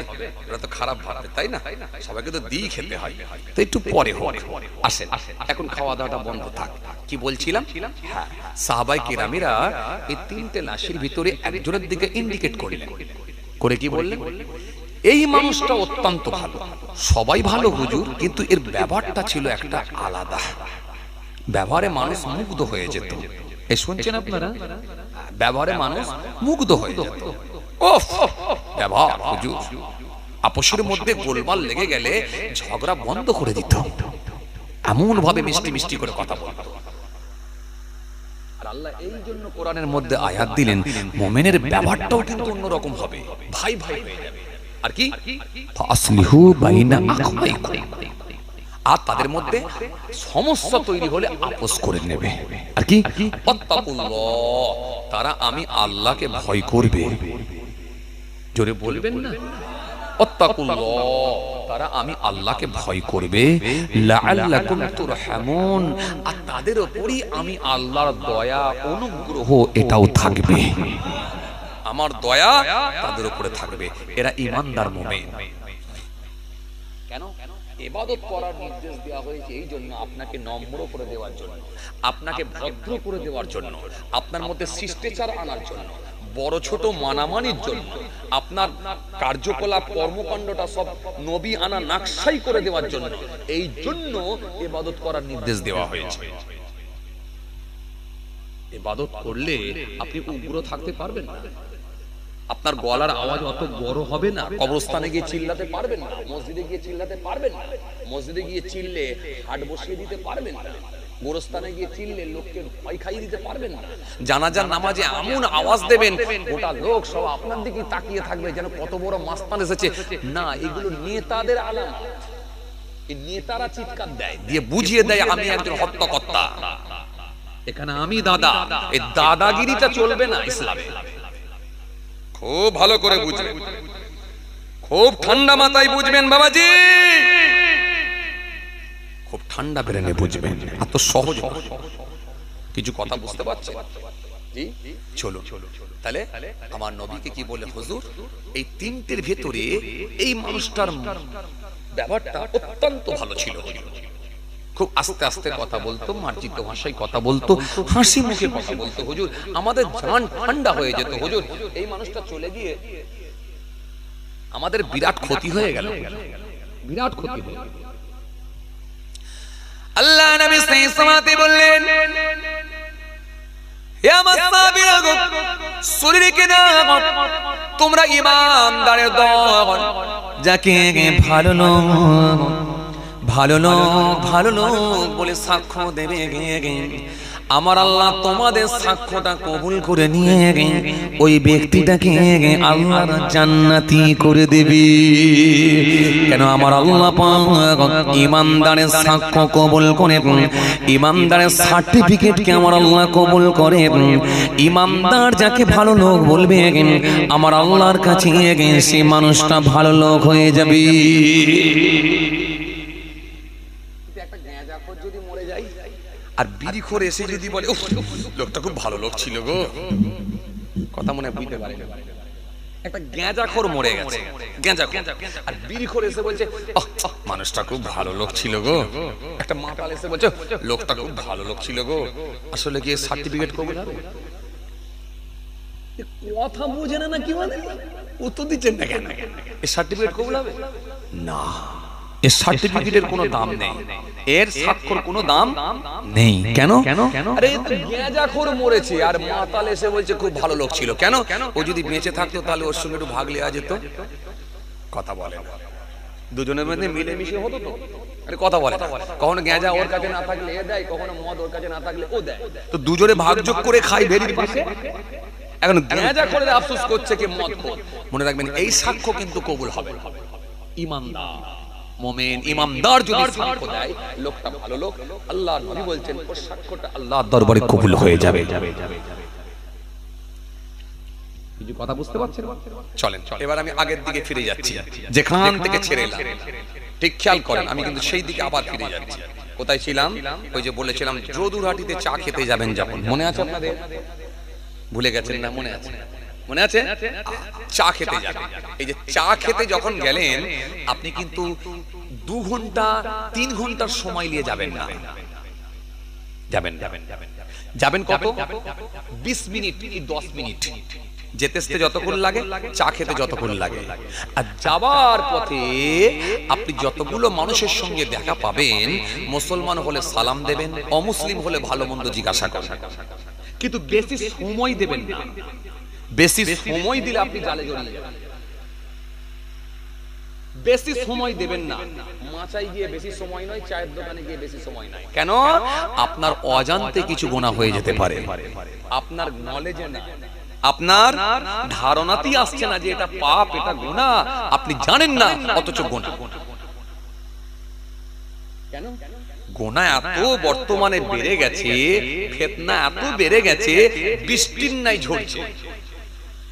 ওরা তো খারাপ ভাববে, তাই না? সবাইকে তো দিয়ে খেতে হয়, তো একটু পরে হোক। আসেন, এখন খাওয়া দাওয়াটা বন্ধ থাক। কি বলছিলাম? হ্যাঁ, সাহাবায়ে কেরামেরা এই তিনটে লাশের ভিতরে একজনের দিকে ইন্ডিকেট করলেন, করে কি বললেন? এই মানুষটা অত্যন্ত ভালো, সবাই ভালো হুজুর, কিন্তু এর ব্যবহারটা ছিল একটা আলাদা। ব্যবহারে মানুষ মুগ্ধ হয়ে যেত। এই শুনছেন আপনারা? ব্যবহারে মানুষ মুগ্ধ হয়ে যেত। ওফ, ব্যবহার হুজুর, আপোষের মধ্যে গোলমাল লেগে গেলে ঝগড়া বন্ধ করে দিত, এমন ভাবে মিষ্টি মিষ্টি করে কথা বলতো। আর আল্লাহ এই জন্য কোরআনের মধ্যে আয়াত দিলেন, মুমিনের ব্যবহারটাও কিন্তু অন্যরকম হবে, ভাই ভাই হয়ে যাবে। আর কি? ফাসলিহু বাইনা আখওয়াইকুম, আর তাদের মধ্যে সমস্যা তৈরি হলে আপোষ করে নেবে। আর কি আত্তাকুল্লাহ, তারা আমি আল্লাহকে ভয় করবে। জোরে বলবেন না, আত্তাকুল্লাহ, তারা আমি আল্লাহকে ভয় করবে। লাআল্লাকুম তুরহামুন, আর তাদের উপরই আমি আল্লাহর দয়া অনুগ্রহ এটাও থাকবে, আমার দয়া তাদের উপরে থাকবে। এরা ঈমানদার মুমিন। কেন ইবাদত করার নির্দেশ দেওয়া হয়েছে? এই জন্য আপনাকে নম্র করে দেওয়ার জন্য, আপনাকে ভদ্র করে দেওয়ার জন্য, আপনার মধ্যে শিষ্টাচার আনার জন্য, বড় ছোট মানামানির জন্য, আপনার কার্যকলাপ কর্মকাণ্ডটা সব নবী আনা নাকশাই করে দেওয়ার জন্য, এই জন্য ইবাদত করার নির্দেশ দেওয়া হয়েছে। ইবাদত করলে আপনি উগ্র থাকতে পারবেন না, আপনার গলার আওয়াজ অত বড় হবে না, কবরস্থানে গিয়ে চিল্লাতে পারবেন না, মসজিদে গিয়ে চিল্লাতে পারবেন না, মসজিদে গিয়ে চিল্লে হাট বসিয়ে দিতে পারবেন না, গোরস্থানে গিয়ে চিল্লে লোককে ভয় খাইয়ে দিতে পারবেন না, জানাজার নামাজে এমন আওয়াজ দেবেন গোটা লোক সব আপনার দিকে তাকিয়ে থাকবে যেন কত বড় মাস্তান এসেছে। না, এগুলো নেতাদের আলামত। এই নেতারা চিৎকার দেয়, দিয়ে বুঝিয়ে দেয় আমি একজন হত্যাকর্তা, এখানে আমি দাদা। এই দাদাগিরিটা চলবে না ইসলামে। খুব ভালো করে বুঝবেন, খুব ঠান্ডা মাথায় বুঝবেন বাবাজি, খুব ঠান্ডা ব্রেনে বুঝবেন। এত সহজ কিছু কথা বুঝতে পারছেন? জি চলো তাহলে আমার নবীকে কি বলে, হুজুর এই তিনটের ভেতরে এই মানুষটার ব্যাপারটা অত্যন্ত ভালো ছিল। খুব আস্তে আস্তে কথা বলতো, মার্জিত ভাষায় কথা বলতো, হাসি মুখে কথা বলতো। হুজুর আমাদের জান ঠান্ডা হয়ে যেত। হুজুর এই মানুষটা চলে গিয়ে আমাদের বিরাট ক্ষতি হয়ে গেল, বিরাট ক্ষতি হয়ে গেল। আল্লাহ নবী সাল্লাল্লাহু বললেন, হে আমার সাহাবীরা গো, শরীরকে দাও, তোমরা ঈমানদারের দল, যাকে ভালো লোক ভালো লোক ভালো লোক বলে সাক্ষ্য দেবে, আমার আল্লাহ তোমাদের সাক্ষ্যটা কবুল করে নিয়ে ওই ব্যক্তিটাকে আল্লাহর জান্নাতি করে দেবে। কেন আমার আল্লাহ পাক ঈমানদারের সাক্ষ্য কবুল করে, ঈমানদারের সার্টিফিকেটকে আমার আল্লাহ কবুল করে। ঈমানদার যাকে ভালো লোক বলবে আমার আল্লাহর কাছে সেই মানুষটা ভালো লোক হয়ে যাবে। আর বিড়িখোর এসে যদি বলে লোকটা খুব ভালো লোক ছিল গো, কথা মনে বুঝতে পারে। একটা গাঁজাখোর মরে গেছে, গাঁজাখোর, আর বিড়িখোর এসে বলছে মানুষটা খুব ভালো লোক ছিল গো। একটা মাতাল এসে বলছে লোকটা খুব ভালো লোক ছিল গো। আসলে কি সার্টিফিকেট কবুল হবে? কথা বুঝে না, কি মানে উত্তর দিচ্ছেন না কেন? এই সার্টিফিকেট কবুল হবে না। এর সার্টিফিকেটের কোনো দাম নেই, এর স্বাক্ষর কোনো দাম নেই। কেন? আরে গাঁজাখোর মরেছে আর মাতাল এসে বলছে খুব ভালো লোক ছিল। কেন? ও যদি বেঁচে থাকতো তাহলে ওর সঙ্গে একটু ভাগ নেওয়া যেত। কথা বলে না, দুজনের মধ্যে মিলেমিশে হতো তো। আরে কথা বলে, কখনো গাঁজা ওর কাছে না থাকলে এ দেয়, কখনো মদ ওর কাছে না থাকলে ও দেয়, তো দুজনে ভাগযোগ করে খাই ভেরির পাশে। এখন গাঁজাখোরের আফসোস করছে কি মদখোর। মনে রাখবেন এই সাক্ষ্য কিন্তু কবুল হবে। ঈমানদার মুমিন ঈমানদার যদি সাক্ষ্য দেয় লোকটা ভালো লোক, আল্লাহর নবী বলছেন ওর সাক্ষ্যটা আল্লাহর দরবারে কবুল হয়ে যাবে। কিছু কথা বুঝতে পারছেন? চলেন এবার আমি আগের দিকে ফিরে যাচ্ছি, যেখান থেকে ছেড়ে এলাম। ঠিক খেয়াল করেন, আমি কিন্তু সেই দিকে আবার ফিরে যাচ্ছি। কোথায় ছিলাম? ওই যে বলেছিলাম যদুরহাটিতে চা খেতে যাবেন যখন, মনে আছে আপনাদের? ভুলে গেছেন না? মনে আছে? মনে আছে? চা খেতে যাবেন। এই যে চা খেতে যখন গেলেন আপনি কিন্তু 2 ঘন্টা 3 ঘন্টার সময় নিয়ে যাবেন না। যাবেন কত? 20 মিনিট কি 10 মিনিট। যেতে যেতে যতক্ষণ লাগে, চা খেতে যতক্ষণ লাগে। আর যাবার পথে আপনি যতগুলো মানুষের সঙ্গে দেখা পাবেন, মুসলমান হলে সালাম দেবেন, অমুসলিম হলে ভালো মন্দ জিজ্ঞাসা করবেন, কিন্তু বেশি সময় দেবেন না। বেশি সময় দিলে আপনি জালে জড়িয়ে যাবেন। বেশি সময় দেবেন না। মাচায় গিয়ে বেশি সময় নয়, চায়ের দোকানে গিয়ে বেশি সময় নয়। কেন? আপনার অজান্তে কিছু গুনাহ হয়ে যেতে পারে, আপনার নলেজে না, আপনার ধারণাতেই আসছে না যে এটা পাপ, এটা গুনাহ, আপনি জানেন না, অথচ গুনাহ। কেন? গোনা এত বর্তমানে বেড়ে গেছে, ফিতনা এত বেড়ে গেছে, বৃষ্টির নাই ঝরছে।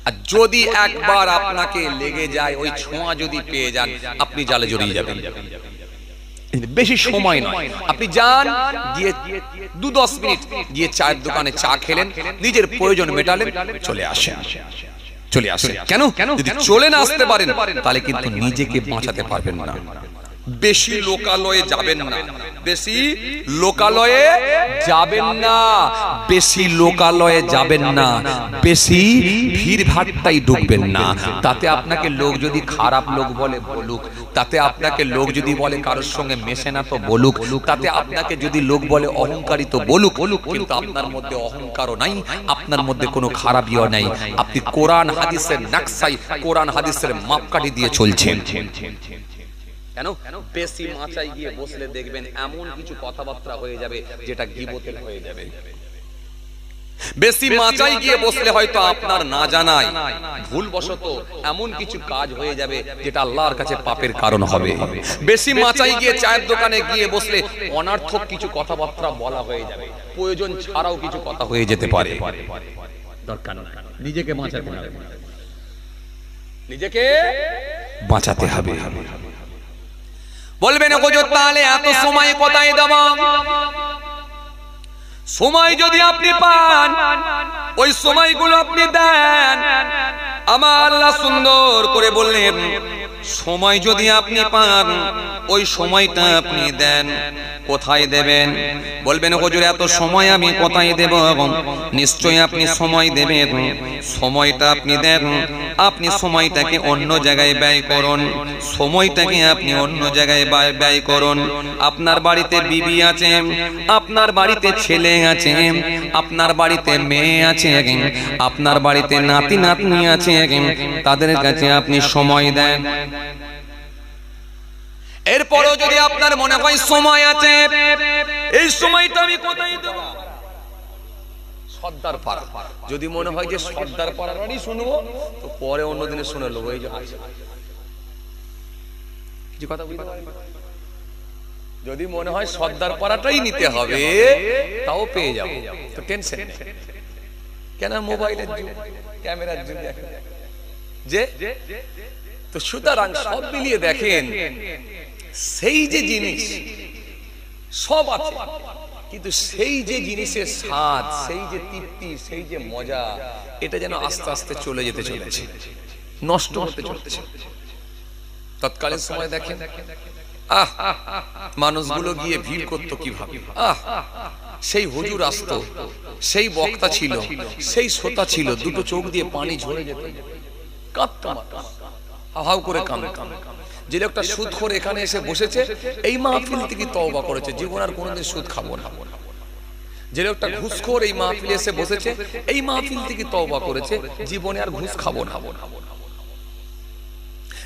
আর যদি একবার আপনাকে লেগে যায়, ওই ছোঁয়া যদি পেয়ে যান, আপনি জালে জড়িয়ে যাবেন। বেশি সময় নয়, আপনি যান, গিয়ে 2-10 মিনিট গিয়ে চায়ের দোকানে চা খেলেন, নিজের প্রয়োজন মেটালেন, চলে আসেন। চলে আসেন কেন? যদি চলে না আসতে পারেন তাহলে কিন্তু নিজেকে বাঁচাতে পারবেন না। বেশি লোকালয়ে যাবেন না, বেশি লোকালয়ে যাবেন না, বেশি লোকালয়ে যাবেন না, বেশি ভিড় ভাট্টাই ঢুকবেন না। তাতে আপনাকে লোক যদি খারাপ লোক বলে বলুক, তাতে আপনাকে লোক যদি বলে কারোর সঙ্গে মেশে না তো বলুক, তাতে আপনাকে যদি লোক বলে অহংকারী তো বলুক, কিন্তু আপনার মধ্যে অহংকারও নাই, আপনার মধ্যে কোনো খারাপিও নাই। আপনি কোরআন হাদিসের নকশায়, কোরআন হাদিসের মাপকাঠি দিয়ে চলছেন। কেন? বেশি মাচায় গিয়ে বসলে দেখবেন এমন কিছু কথাবার্তা হয়ে যাবে যেটা গীবতের হয়ে যাবে। বেশি মাচায় গিয়ে বসলে হয়তো আপনার না জানায় ভুলবশত এমন কিছু কাজ হয়ে যাবে যেটা আল্লাহর কাছে পাপের কারণ হবে। বেশি মাচায় গিয়ে চায়ের দোকানে গিয়ে বসলে অনর্থক কিছু কথাবার্তা বলা হয়ে যাবে, প্রয়োজন ছাড়াও কিছু কথা হয়ে যেতে পারে। দরকার না, নিজেকে বাঁচাতে হবে, নিজেকে বাঁচাতে হবে। বলবেন হুজুর তাহলে এত সময় কোথায় দেব? সময় যদি আপনি পান, ওই সময়গুলো আপনি দেন। আমার আল্লাহ সুন্দর করে বললেন, সময় যদি আপনি পান, ওই সময়টা আপনি দেন। কোথায় দেবেন? বলবেন হুজুর এত সময় আমি কোথায় দেব? নিশ্চয়ই আপনি সময় দেবেন। সময়টা আপনি দেন, আপনি সময়টাকে অন্য জায়গায় ব্যয় করুন, সময়টাকে আপনি অন্য জায়গায় ব্যয় করুন। আপনার বাড়িতে বিবি আছে, আপনার বাড়িতে ছেলে আছে, আপনার বাড়িতে মেয়ে আছে, আপনার বাড়িতে নাতি নাতনি আছে, তাদের কাছে আপনি সময় দেন। এরপরেও যদি আপনার মনে হয় সময় আছে, এই সময়টা আমি কোথায় দেব? সর্দার পাড়া। যদি মনে হয় যে সর্দার পাড়ারই শুনবো, তো পরে অন্যদিনে শুনে নেবো। এই যে কিছু কথা বুঝতে পারেন? যদি মনে হয় সর্দার পাড়াটাই নিতে হবে, তাও পেয়ে যাবো, তো টেনশন নেই। কেন? মোবাইলের যুগ, ক্যামেরার যুগ যে, তো সুতরাং সব মিলিয়ে দেখেন, সেই যে জিনিস সব আছে, কিন্তু সেই যে জিনিসের স্বাদ, সেই যে তৃপ্তি, সেই যে মজা, এটা যেন আস্তে আস্তে চলে যেতে চলেছে, নষ্ট হতে চলেছে। তৎকালীন সময় দেখেন, মানুষগুলো গিয়ে ভিড় করতো কিভাবে, সেই হুজুর আসতো, সেই বক্তা ছিল, সেই শ্রোতা ছিল, দুটো চোখ দিয়ে পানি ঝরে যেত, কাঁদতো, হাউ করে কাঁদতো। যে লোকটা সুদ করে এখানে এসে বসেছে, এই মাহফিল থেকে তওবা করেছে, জীবন আর কোনোদিন সুদ খাবো না। যে লোকটা ঘুষখোর এই মাহফিলে এসে বসেছে, এই মাহফিল থেকে তওবা করেছে, জীবনে আর ঘুষ খাবো না।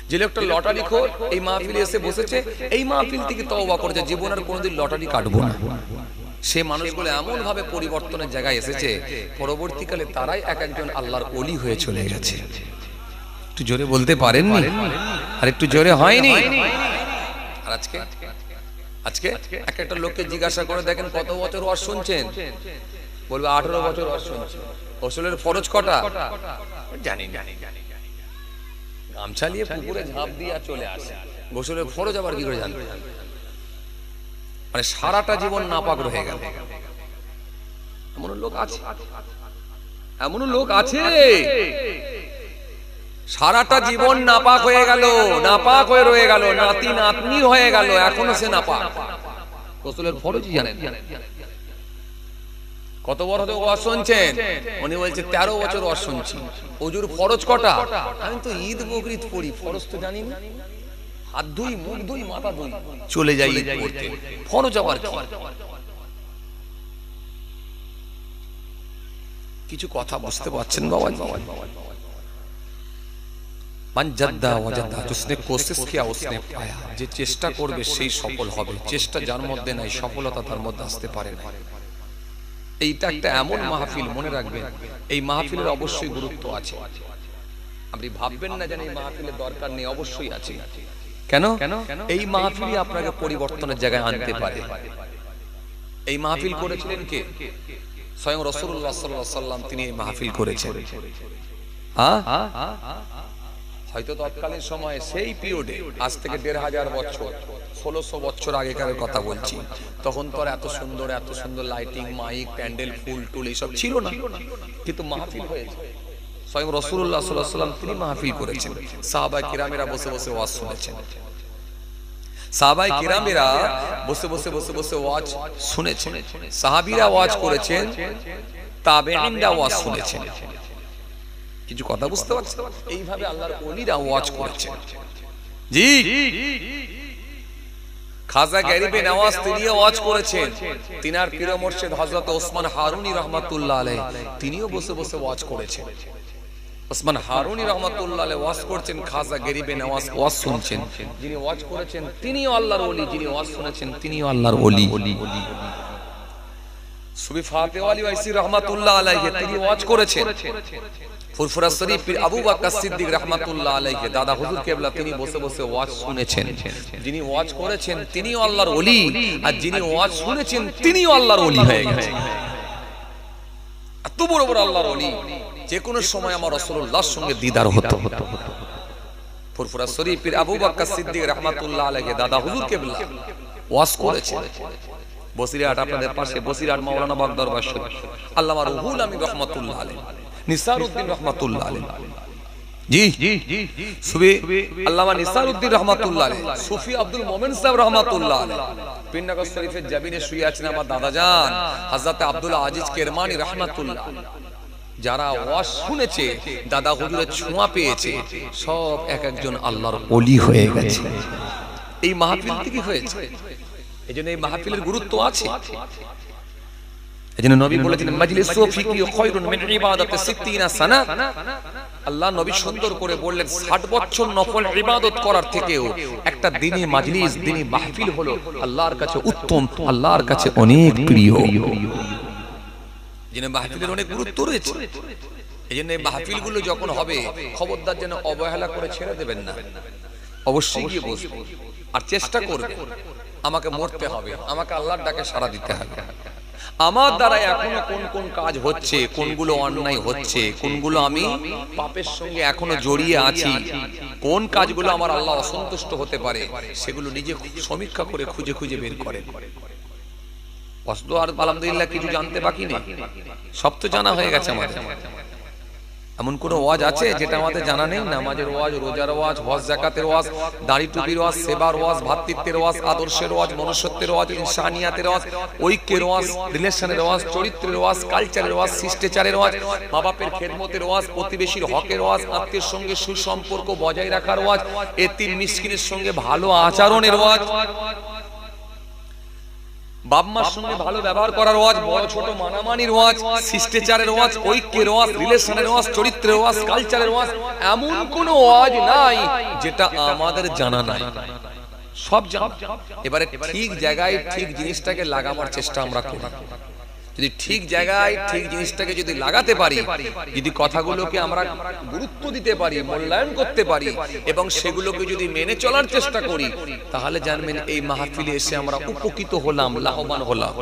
যে লোকটা লটারি খোর এই মাহফিলে এসে বসেছে, এই মাহফিল থেকে তওবা করেছে, জীবন আর কোনোদিন লটারি কাটবো না। সে মানুষগুলো এমন ভাবে পরিবর্তনের জায়গায় এসেছে, পরবর্তীকালে তারাই এক একজন আল্লাহর ওলি হয়ে চলে গেছে। একটু জোরে বলতে পারেননি? আর একটু জোরে হয়নি? আর আজকে আজকে এক একটা লোককে জিজ্ঞাসা করে দেখেন কত বছর ওয়াজ শুনছেন, বলবে 18 বছর ওয়াজ শুনছি। গোসলের ফরজ কটা? জানি জানি জানি। গামছা নিয়ে পুকুরে ঝাঁপ দিয়ে চলে আসে, গোসলের ফরজ আবার কি করে জানবে? মানে সারাটা জীবন নাপাক রয়ে গেল। এমন লোক আছে, এমন লোক আছে, সারাটা জীবন নাপাক হয়ে গেল, নাপাক হয়ে রয়ে গেল, নাতি নাতনি হয়ে গেল, এখনো সে নাপাক। গোসলের ফরজ জানেন? কত বড় ওয়াজ শুনছেন? উনি বলছে 13 বছর ওয়াজ শুনছি। হুজুর ফরজ কটা? আমি তো ঈদ বকরিদ পড়ি, ফরজ তো জানি না। হাত ধুই, মুখ ধুই, মাথা ধুই, চলে যাই ঈদ পড়তে, ফরজ আবার কি? কিছু কথা বুঝতে পারছেন বাবা? মান জাদ্দা ওয়াজাদা, जिसने कोशिश किया उसने पाया। যে চেষ্টা করবে সেই সফল হবে, চেষ্টা যার মধ্যে নাই, সফলতা তার মধ্যে আসতে পারে না। এইটা একটা এমন মাহফিল, মনে রাখবেন, এই মাহফিলের অবশ্যই গুরুত্ব আছে। আপনি ভাববেন না যেন এই মাহফিলের দরকার নেই, অবশ্যই আছে। কেন? এই মাহফিলই আপনাকে পরিবর্তনের জায়গায় আনতে পারে। এই মাহফিল করেছিলেন কে? স্বয়ং রাসূলুল্লাহ সাল্লাল্লাহু আলাইহি ওয়াসাল্লাম, তিনি এই মাহফিল করেছেন। হয়তো তৎকালীন সময়ে সেই পিরিয়ডে, আজ থেকে 1500 বছর 1600 বছর আগেকার কথা বলছি, তখন তো এত সুন্দর লাইটিং, মাইক, প্যান্ডেল, ফুল টুল এইসব ছিল না, কিন্তু মাহফিল হয়েছে। স্বয়ং রাসূলুল্লাহ সাল্লাল্লাহু আলাইহি ওয়াসাল্লাম তিনি মাহফিল করেছেন। সাহাবায়ে কিরামেরা বসে বসে ওয়াজ শুনেছেন। সাহাবায়ে কিরামেরা বসে বসে ওয়াজ শুনেছেন। সাহাবীরা ওয়াজ করেছেন, তাবেঈনরা ওয়াজ শুনেছেন। কিছু কথা বুঝতে পারছেন? এইভাবে আল্লাহর ওলিরা ওয়াজ করেছেন। জি, খাজা গরিবে নওয়াজ তিনি ওয়াজ করেছেন। তিনার পীর মুর্শিদ হযরত ওসমান হারুনি রাহমাতুল্লাহ আলাইহি তিনিও বসে বসে ওয়াজ করেছেন। ওসমান হারুনি রাহমাতুল্লাহ আলাইহি ওয়াজ করছেন, খাজা গরিবে নওয়াজ ওয়াজ শুনছেন। যিনি ওয়াজ করেছেন তিনিও আল্লাহর ওলি, যিনি ওয়াজ শুনেছেন তিনিও আল্লাহর ওলি। সুফি ফাতেহ আলী ওয়াইসি রাহমাতুল্লাহ আলাইহি তিনি ওয়াজ করেছেন। ফুরফুরা শরীফ পীর আবু বকর সিদ্দিক রাহমাতুল্লাহ আলাইহি দাদা হুজুর কেবলা তিনি বসে বসে ওয়াজ শুনেছেন। যিনি ওয়াজ করেছেন তিনিও আল্লাহর ওলি, আর যিনি ওয়াজ শুনেছেন তিনিও আল্লাহর ওলি হয়ে গেছেন। এত বড় বড় আল্লাহর ওলি, যে কোনো সময় আমার রাসূলুল্লাহর সঙ্গে দিদার হতো। ফুরফুরা শরীফ পীর আবু বকর সিদ্দিক রাহমাতুল্লাহ আলাইহি দাদা হুজুর কেবলা ওয়াজ করেছেন। বসিরহাট আপনাদের পাশে, বসিরহাট মাওলানা বাগ দরবার শরীফ, আল্লামা রুহুল আমিন রাহমাতুল্লাহ আলাইহি, নিসারউদ্দিন রাহমাতুল্লাহ আলাইহি, জি সুফি আল্লামা নিসারউদ্দিন রাহমাতুল্লাহ আলাইহি, সুফি আব্দুল মোমেন সাহেব রাহমাতুল্লাহ আলাইহি, পীরনগর শরীফের জবিনে শুয়ে আছেন আমার দাদাজান হযরত আব্দুল আজিজ কেরমানি রাহমাতুল্লাহ। যারা ওয়াজ শুনেছে, দাদা হুজুরের ছোঁয়া পেয়েছে, সব এক একজন আল্লাহর ওলি হয়ে গেছে। এই মাহফিল থেকে হয়েছে। এজন্য এই মাহফিলের গুরুত্ব আছে। এজন্য নবী বলেছেন মাজলিসু ফিকি খায়রুন মিন ইবাদাতি 60 সানা। আল্লাহ নবী সুন্দর করে বললেন 60 বছর নফল ইবাদত করার থেকেও একটা দিনী মাজলিস, দিনী মাহফিল হলো আল্লাহর কাছে উত্তম, আল্লাহর কাছে অনেক প্রিয়। এজন্য মাহফিলের অনেক গুরুত্ব রয়েছে। এজন্য এই মাহফিলগুলো যখন হবে, খবরদার যেন অবহেলা করে ছেড়ে দেবেন না। অবশ্যই গিয়ে বসবেন আর চেষ্টা করবেন। আমাকে মরতে হবে, আমাকে আল্লাহর ডাকে সাড়া দিতে হবে। আমার দ্বারা এখনো কোন কোন কাজ হচ্ছে, কোনগুলো অন্যায় হচ্ছে, কোনগুলো আমি পাপের সঙ্গে এখনো জড়িয়ে আছি, কোন কাজগুলো আমার আল্লাহ অসন্তুষ্ট হতে পারে, সেগুলো নিজে সমীক্ষা করে খুঁজে খুঁজে বের করেন। বস্তু আর আলহামদুলিল্লাহ কিছু জানতে বাকি নেই, সব তো জানা হয়ে গেছে আমাদের। এমন কোন ওয়াজ আছে যেটা আমাদের জানা নেই? নামাজের ওয়াজ, রোজার ওয়াজ, হজ যাকাতের ওয়াজ, দাড়ি টুপির ওয়াজ, সেবার ওয়াজ, ভ্রাতৃত্বের ওয়াজ, আদর্শের ওয়াজ, মনুষ্যত্বের ওয়াজ, ইনসানিয়াতের ওয়াজ, ঐক্যের ওয়াজ, রিলেশনের ওয়াজ, চরিত্রের ওয়াজ, কালচারের ওয়াজ, শিষ্টাচারের ওয়াজ, মা বাপের খেদমতের ওয়াজ, প্রতিবেশীর হকের ওয়াজ, আত্মীয়ের সঙ্গে সুসম্পর্ক বজায় রাখার ওয়াজ, এতিম মিসকিনের সঙ্গে ভালো আচরণের ওয়াজ, বাপ মার সঙ্গে ভালো ব্যবহার করার ওয়াজ, বড় ছোট মানামানির ওয়াজ, শিষ্টাচারের ওয়াজ, ঐক্যের ওয়াজ, রিলেশনের ওয়াজ, চরিত্রের ওয়াজ, কালচারের ওয়াজ। এমন কোন ওয়াজ নাই যেটা আমাদের জানা নাই, সব জানা। এবারে ঠিক জায়গায় ঠিক জিনিসটাকে লাগাবার চেষ্টা আমরা করি। যদি ঠিক জায়গায় ঠিক জিনিসটাকে যদি লাগাতে পারি, যদি কথাগুলোকে আমরা গুরুত্ব দিতে পারি, মূল্যায়ন করতে পারি, এবং সেগুলোকে যদি মেনে চলার চেষ্টা করি, তাহলে জানবেন এই মাহফিলে এসে আমরা উপকৃত হলাম, লাভবান হলাম।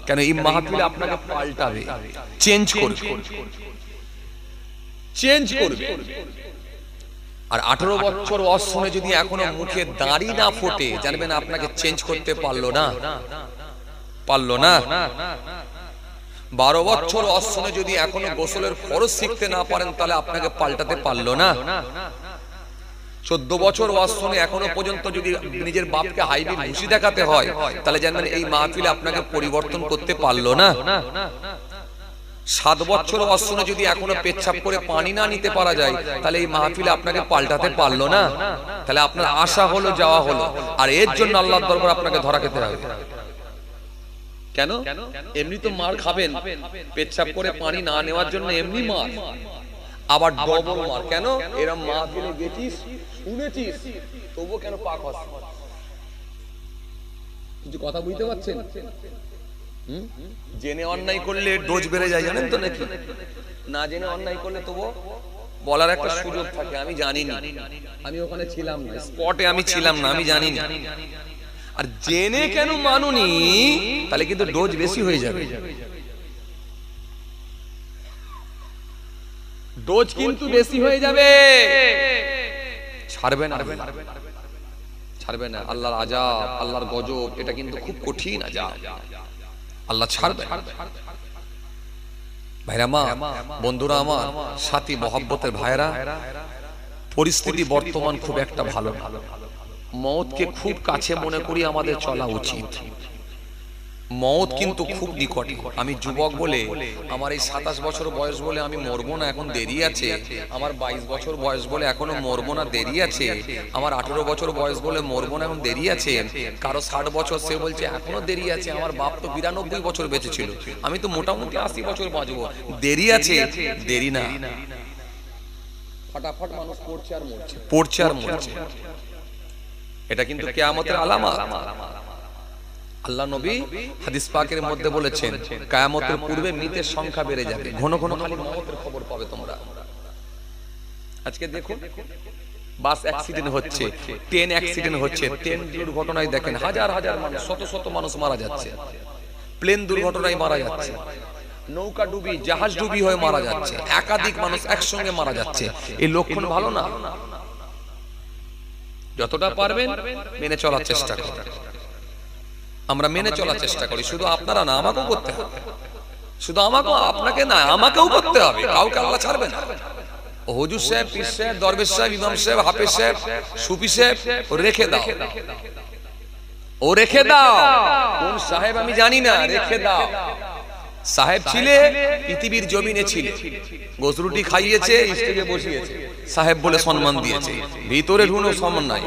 কেন এই মাহফিলে আপনাকে পাল্টাবে, চেঞ্জ করবে, চেঞ্জ করবে। আর 18 বছর ওয়াজ শুনে যদি এখনো মুখে দাড়ি না ফোটে, জানবেন আপনাকে চেঞ্জ করতে পারলো না, পারলো না। 12 বছর ওয়াজ শুনে যদি এখনো গোসলের ফরজ শিখতে না পারেন, তাহলে আপনাকে পাল্টাতে পারলো না। 14 বছর ওয়াজ শুনে এখনো পর্যন্ত যদি নিজের বাপকে হাইবি খুশি দেখাতে হয়, তাহলে জানবেন এই মাহফিলে আপনাকে পরিবর্তন করতে পারলো না। 7 বছর ওয়াজ শুনে যদি এখনো পেচ্ছাপ করে পানি না নিতে পারা যায়, তাহলে এই মাহফিলে আপনাকে পাল্টাতে পারলো না। তাহলে আপনার আশা হলো, যাওয়া হলো, আর এর জন্য আল্লাহর দরবারে আপনাকে ধরা খেতে হবে। কেন? এমনি তো মার খাবেন, পেচ্ছাপ করে পানি না নেওয়ার জন্য এমনি মার, আবার ডবল মার। কেন? এরকম মাহফিলে গেছিস, শুনেছিস, তবু কেন পাক হস? কিছু কথা বুঝতে পারছেন? জেনে অন্যায় করলে ডোজ বেড়ে যায়, জানেন তো নাকি? না জেনে অন্যায় করলে তবু বলার একটা সুযোগ থাকে, আমি জানি না, আমি ওখানে ছিলাম না, স্পটে আমি ছিলাম না, আমি জানি না। আর জেনে কেন মানুনি, তাহলে কিন্তু ডোজ বেশি হয়ে যাবে, ডোজ কিন্তু বেশি হয়ে যাবে। ছাড়বে না, ছাড়বে না। আল্লাহর আযাব, আল্লাহর গজব, এটা কিন্তু খুব কঠিন আযাব, আল্লাহ ছাড়বে। ভাইরা মা, বন্ধুরা আমার, সাথী মহব্বতের ভাইরা, পরিস্থিতি বর্তমান খুব একটা ভালো না। মওতকে খুব কাছে মনে করি আমাদের চলা উচিত। মওত কিন্তু খুব নিকটে। আমি যুবক বলে, আমার এই 27 বছর বয়স বলে আমি মরবো না, এখন দেরি আছে। আমার 22 বছর বয়স বলে এখনো মরবো না, দেরি আছে। আমার 18 বছর বয়স বলে মরবো না, এখন দেরি আছে। কারো 60 বছর, সে বলছে এখনো দেরি আছে। আমার বাপ তো 92 বছর বেঁচে ছিল, আমি তো মোটামুটি 80 বছর বাঁচবো, দেরি আছে। দেরি না, ফটাফট মানুষ পড়ছে আর মরছে, পড়ছে আর মরছে। এটা কিন্তু কিয়ামতের আলামত। আল্লাহ নবী হাদিস পাকের মধ্যে বলেছেন, কিয়ামতের পূর্বে মৃতের সংখ্যা বেড়ে যাবে, ঘন ঘন খালি মওতের খবর পাবে তোমরা। আজকে দেখো বাস অ্যাক্সিডেন্ট হচ্ছে, ট্রেন অ্যাক্সিডেন্ট হচ্ছে, ট্রেন দুর্ঘটনায় দেখেন হাজার হাজার মানুষ, শত শত মানুষ মারা যাচ্ছে, প্লেন দুর্ঘটনায় মারা যাচ্ছে, নৌকা ডুবি, জাহাজ ডুবি হয়ে মারা যাচ্ছে, একাধিক মানুষ একসঙ্গে মারা যাচ্ছে। এই লক্ষণ ভালো না। যতটা পারবেন মেনে চলার চেষ্টা করুন। আমরা মেনে চলার চেষ্টা করি, শুধু আপনারা না, আমাকেও করতে হবে। শুধু আমাকেও, আপনাকে না, আমাকেও করতে হবে। কাউকে আল্লাহ ছাড়বে না। হুজুর সাহেব, পীর সাহেব, দরবেশ সাহেব, ইমাম সাহেব, হাফেজ সাহেব, সুফি সাহেব, ও রেখে দাও, ও রেখে দাও। কোন সাহেব আমি জানি না, রেখে দাও। সাহেব ছিলে, পৃথিবীর জমিনে ছিলে, গোসরুটি খাইয়েছে, স্টেজে বসিয়েছে, সাহেব বলে সম্মান দিয়েছে, ভিতরে ঢুনো সম্মান নাই।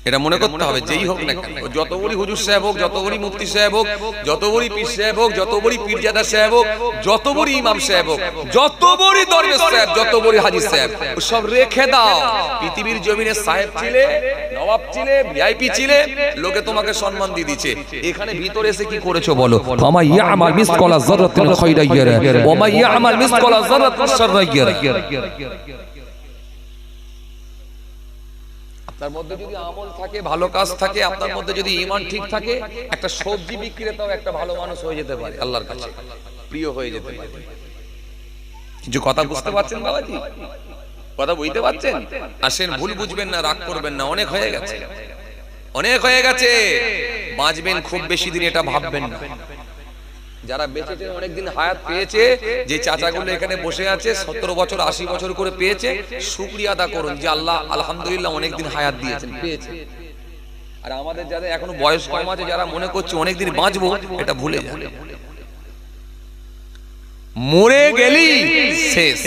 এটা মনে করতে হবে, যেই হোক না কেন, যত বড়ই হুজুর সাহেব হোক, যত বড়ই মুফতি সাহেব হোক, যত বড়ই পীর সাহেব হোক, যত বড়ই পীরজাদা সাহেব হোক, যত বড়ই ইমাম সাহেব হোক, যত বড়ই দরবেশ সাহেব, যত বড়ই হাজী সাহেব, সব রেখে দাও। পৃথিবীর জমিনে সাহেব ছিলে, নবাব ছিলে, ভিআইপি ছিলে, লোকে তোমাকে সম্মান দিয়ে দিয়েছে। এখানে ভিতরে এসে কি করেছো বলো? ফামা ইয়ামাল মিসকালা যাররাতিন খায়রান ইয়ারা ওয়া মা ইয়ামাল মিসকালা যাররাতিন শাররান ইয়ারা। আপনার মধ্যে যদি আমল থাকে, ভালো কাজ থাকে, আপনার মধ্যে যদি ঈমান ঠিক থাকে, একটা সবজি বিক্রেতাও একটা ভালো মানুষ হয়ে যেতে পারে, আল্লাহর কাছে প্রিয় হয়ে যেতে পারে। কিছু কথা বুঝতে পারছেন বাবাজি? কথা বুঝতে পারছেন? আসেন, ভুল বুঝবেন না, রাগ করবেন না। অনেক হয়ে গেছে, অনেক হয়ে গেছে। বাঁচবেন খুব বেশি দিন এটা ভাববেন না। যারা বেঁচেছে, অনেকদিন হায়াত পেয়েছে, যে চাচাগুলো এখানে বসে আছে 70 বছর 80 বছর করে পেয়েছে, শুকরিয়া আদা করুন যে আল্লাহ আলহামদুলিল্লাহ অনেকদিন হায়াত দিয়েছেন, পেয়েছে। আর আমাদের যাদের এখনো বয়স কম আছে, যারা মনে করছে অনেকদিন বাঁচবো, এটা ভুলে যান। মরে গেলি শেষ,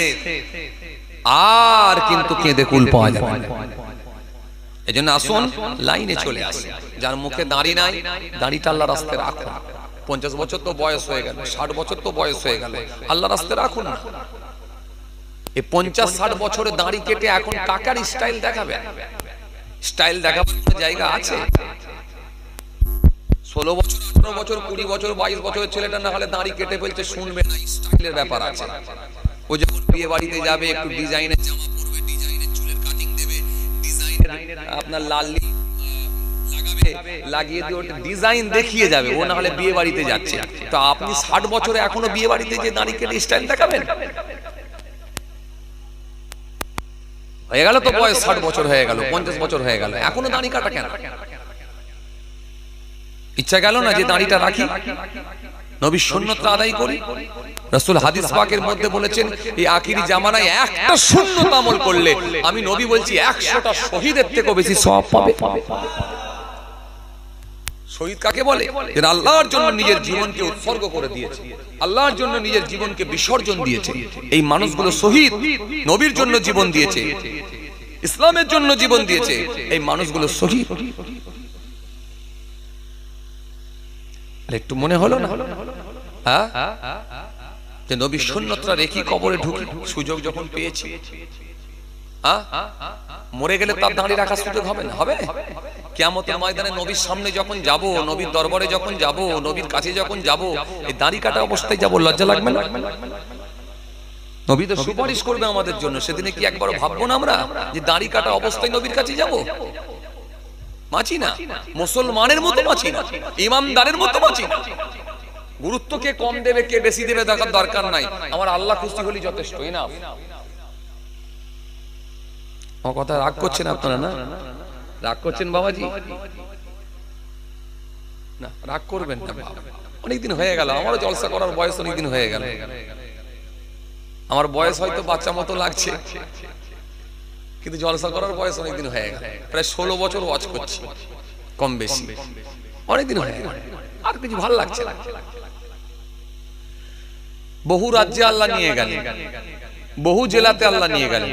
আর কিন্তু কেঁদে কুল পাওয়া যাবে না। এজন্য আসুন, লাইনে চলে আসে। যার মুখে দাড়ি নাই, দাড়িটা আল্লাহর রাস্তায় রাখুন। 50 বছর তো বয়স হয়ে গেল, 60 বছর তো বয়স হয়ে গেল, আল্লাহর রাস্তায় রাখুন না। এই 50-60 বছরে দাড়ি কেটে এখন টাকার স্টাইল দেখাবে, স্টাইল দেখাবার জায়গা আছে? 16 বছর, 18 বছর, 20 বছর, 22 বছরের ছেলেটা না হলে দাড়ি কেটে ফেলছে, শুনবে না, স্টাইলের ব্যাপার আছে। ও যখন বিয়ে বাড়িতে যাবে, একটু ডিজাইনের জামা পরবে, ডিজাইনের চুলের কাটিং দেবে, ডিজাইনের আপনার লাল্লি লাগিয়ে দিয়ে ওটা ডিজাইন দেখিয়ে যাবে, ও না হলে বিয়ে বাড়িতে যাচ্ছে। তো আপনি 60 বছরে এখনো বিয়ে বাড়িতে যে দাড়ি কেটে স্টাইল দেখাবেন? হয়ে গেল তো বয়স, 60 বছর হয়ে গেল, 50 বছর হয়ে গেল, এখনো দাড়ি কাটা কেন? ইচ্ছা গেল না যে দাড়িটা রাখি, নবীর সুন্নতটা আদায় করি? রাসূল হাদিস পাকের মধ্যে বলেছেন, এই আখিরি জামানায় একটা সুন্নত আমল করলে আমি নবী বলছি 100টা শহীদের থেকেও বেশি সওয়াব পাবে। শহীদ কাকে বলে? যারা আল্লাহর জন্য নিজের জীবনকে উৎসর্গ করে দিয়েছে, আল্লাহর জন্য নিজের জীবনকে বিসর্জন দিয়েছে, এই মানুষগুলো শহীদ। নবীর জন্য জীবন দিয়েছে, ইসলামের জন্য জীবন দিয়েছে, এই মানুষগুলো শহীদ। একটু মনে হলো না হ্যাঁ, যে নবীর সুন্নতটা রেখে কবরে ঢুকি, সুযোগ যখন পেয়েছি। মরে গেলে তার দাঁড়িয়ে রাখার সুযোগ হবে না? হবে। কিয়ামতের ময়দানে নবীর সামনে যখন যাব, নবীর দরবারে যখন যাব, নবীর কাছে যখন যাব, এই দাড়ি কাটা অবস্থায় যাব, লজ্জা লাগবে না? নবী তো সুপারিশ করবে আমাদের জন্য, সেদিনে কি একবার ভাববো না আমরা যে দাড়ি কাটা অবস্থায় নবীর কাছে যাব? বাঁচি না, মুসলমানের মতো বাঁচি না, ইমানদারের মতো বাঁচি না। গুরুত্ব কে কম দেবে কে বেশি দেবে দেখার দরকার নাই, আমার আল্লাহ খুশি হলেই যথেষ্ট। এনাফ। আমার কথা রাগ করছেন আপনারা? না রাগ করছেন বাবাজি? না রাগ করবেন না, অনেকদিন হয়ে গেল, আমারও জলসা করার বয়স অনেকদিন হয়ে গেল। আমার বয়স হয়তো বাচ্চা মতো লাগছে, কিন্তু জলসা করার বয়স অনেকদিন হয়ে গেল, প্রায় 16 বছর ওয়াজ করছি কম বেশি, অনেকদিন হয়ে গেল, আর কিছু ভালো লাগছে না। বহু রাজ্যে আল্লাহ নিয়ে গেলেন, বহু জেলাতে আল্লাহ নিয়ে গেলেন।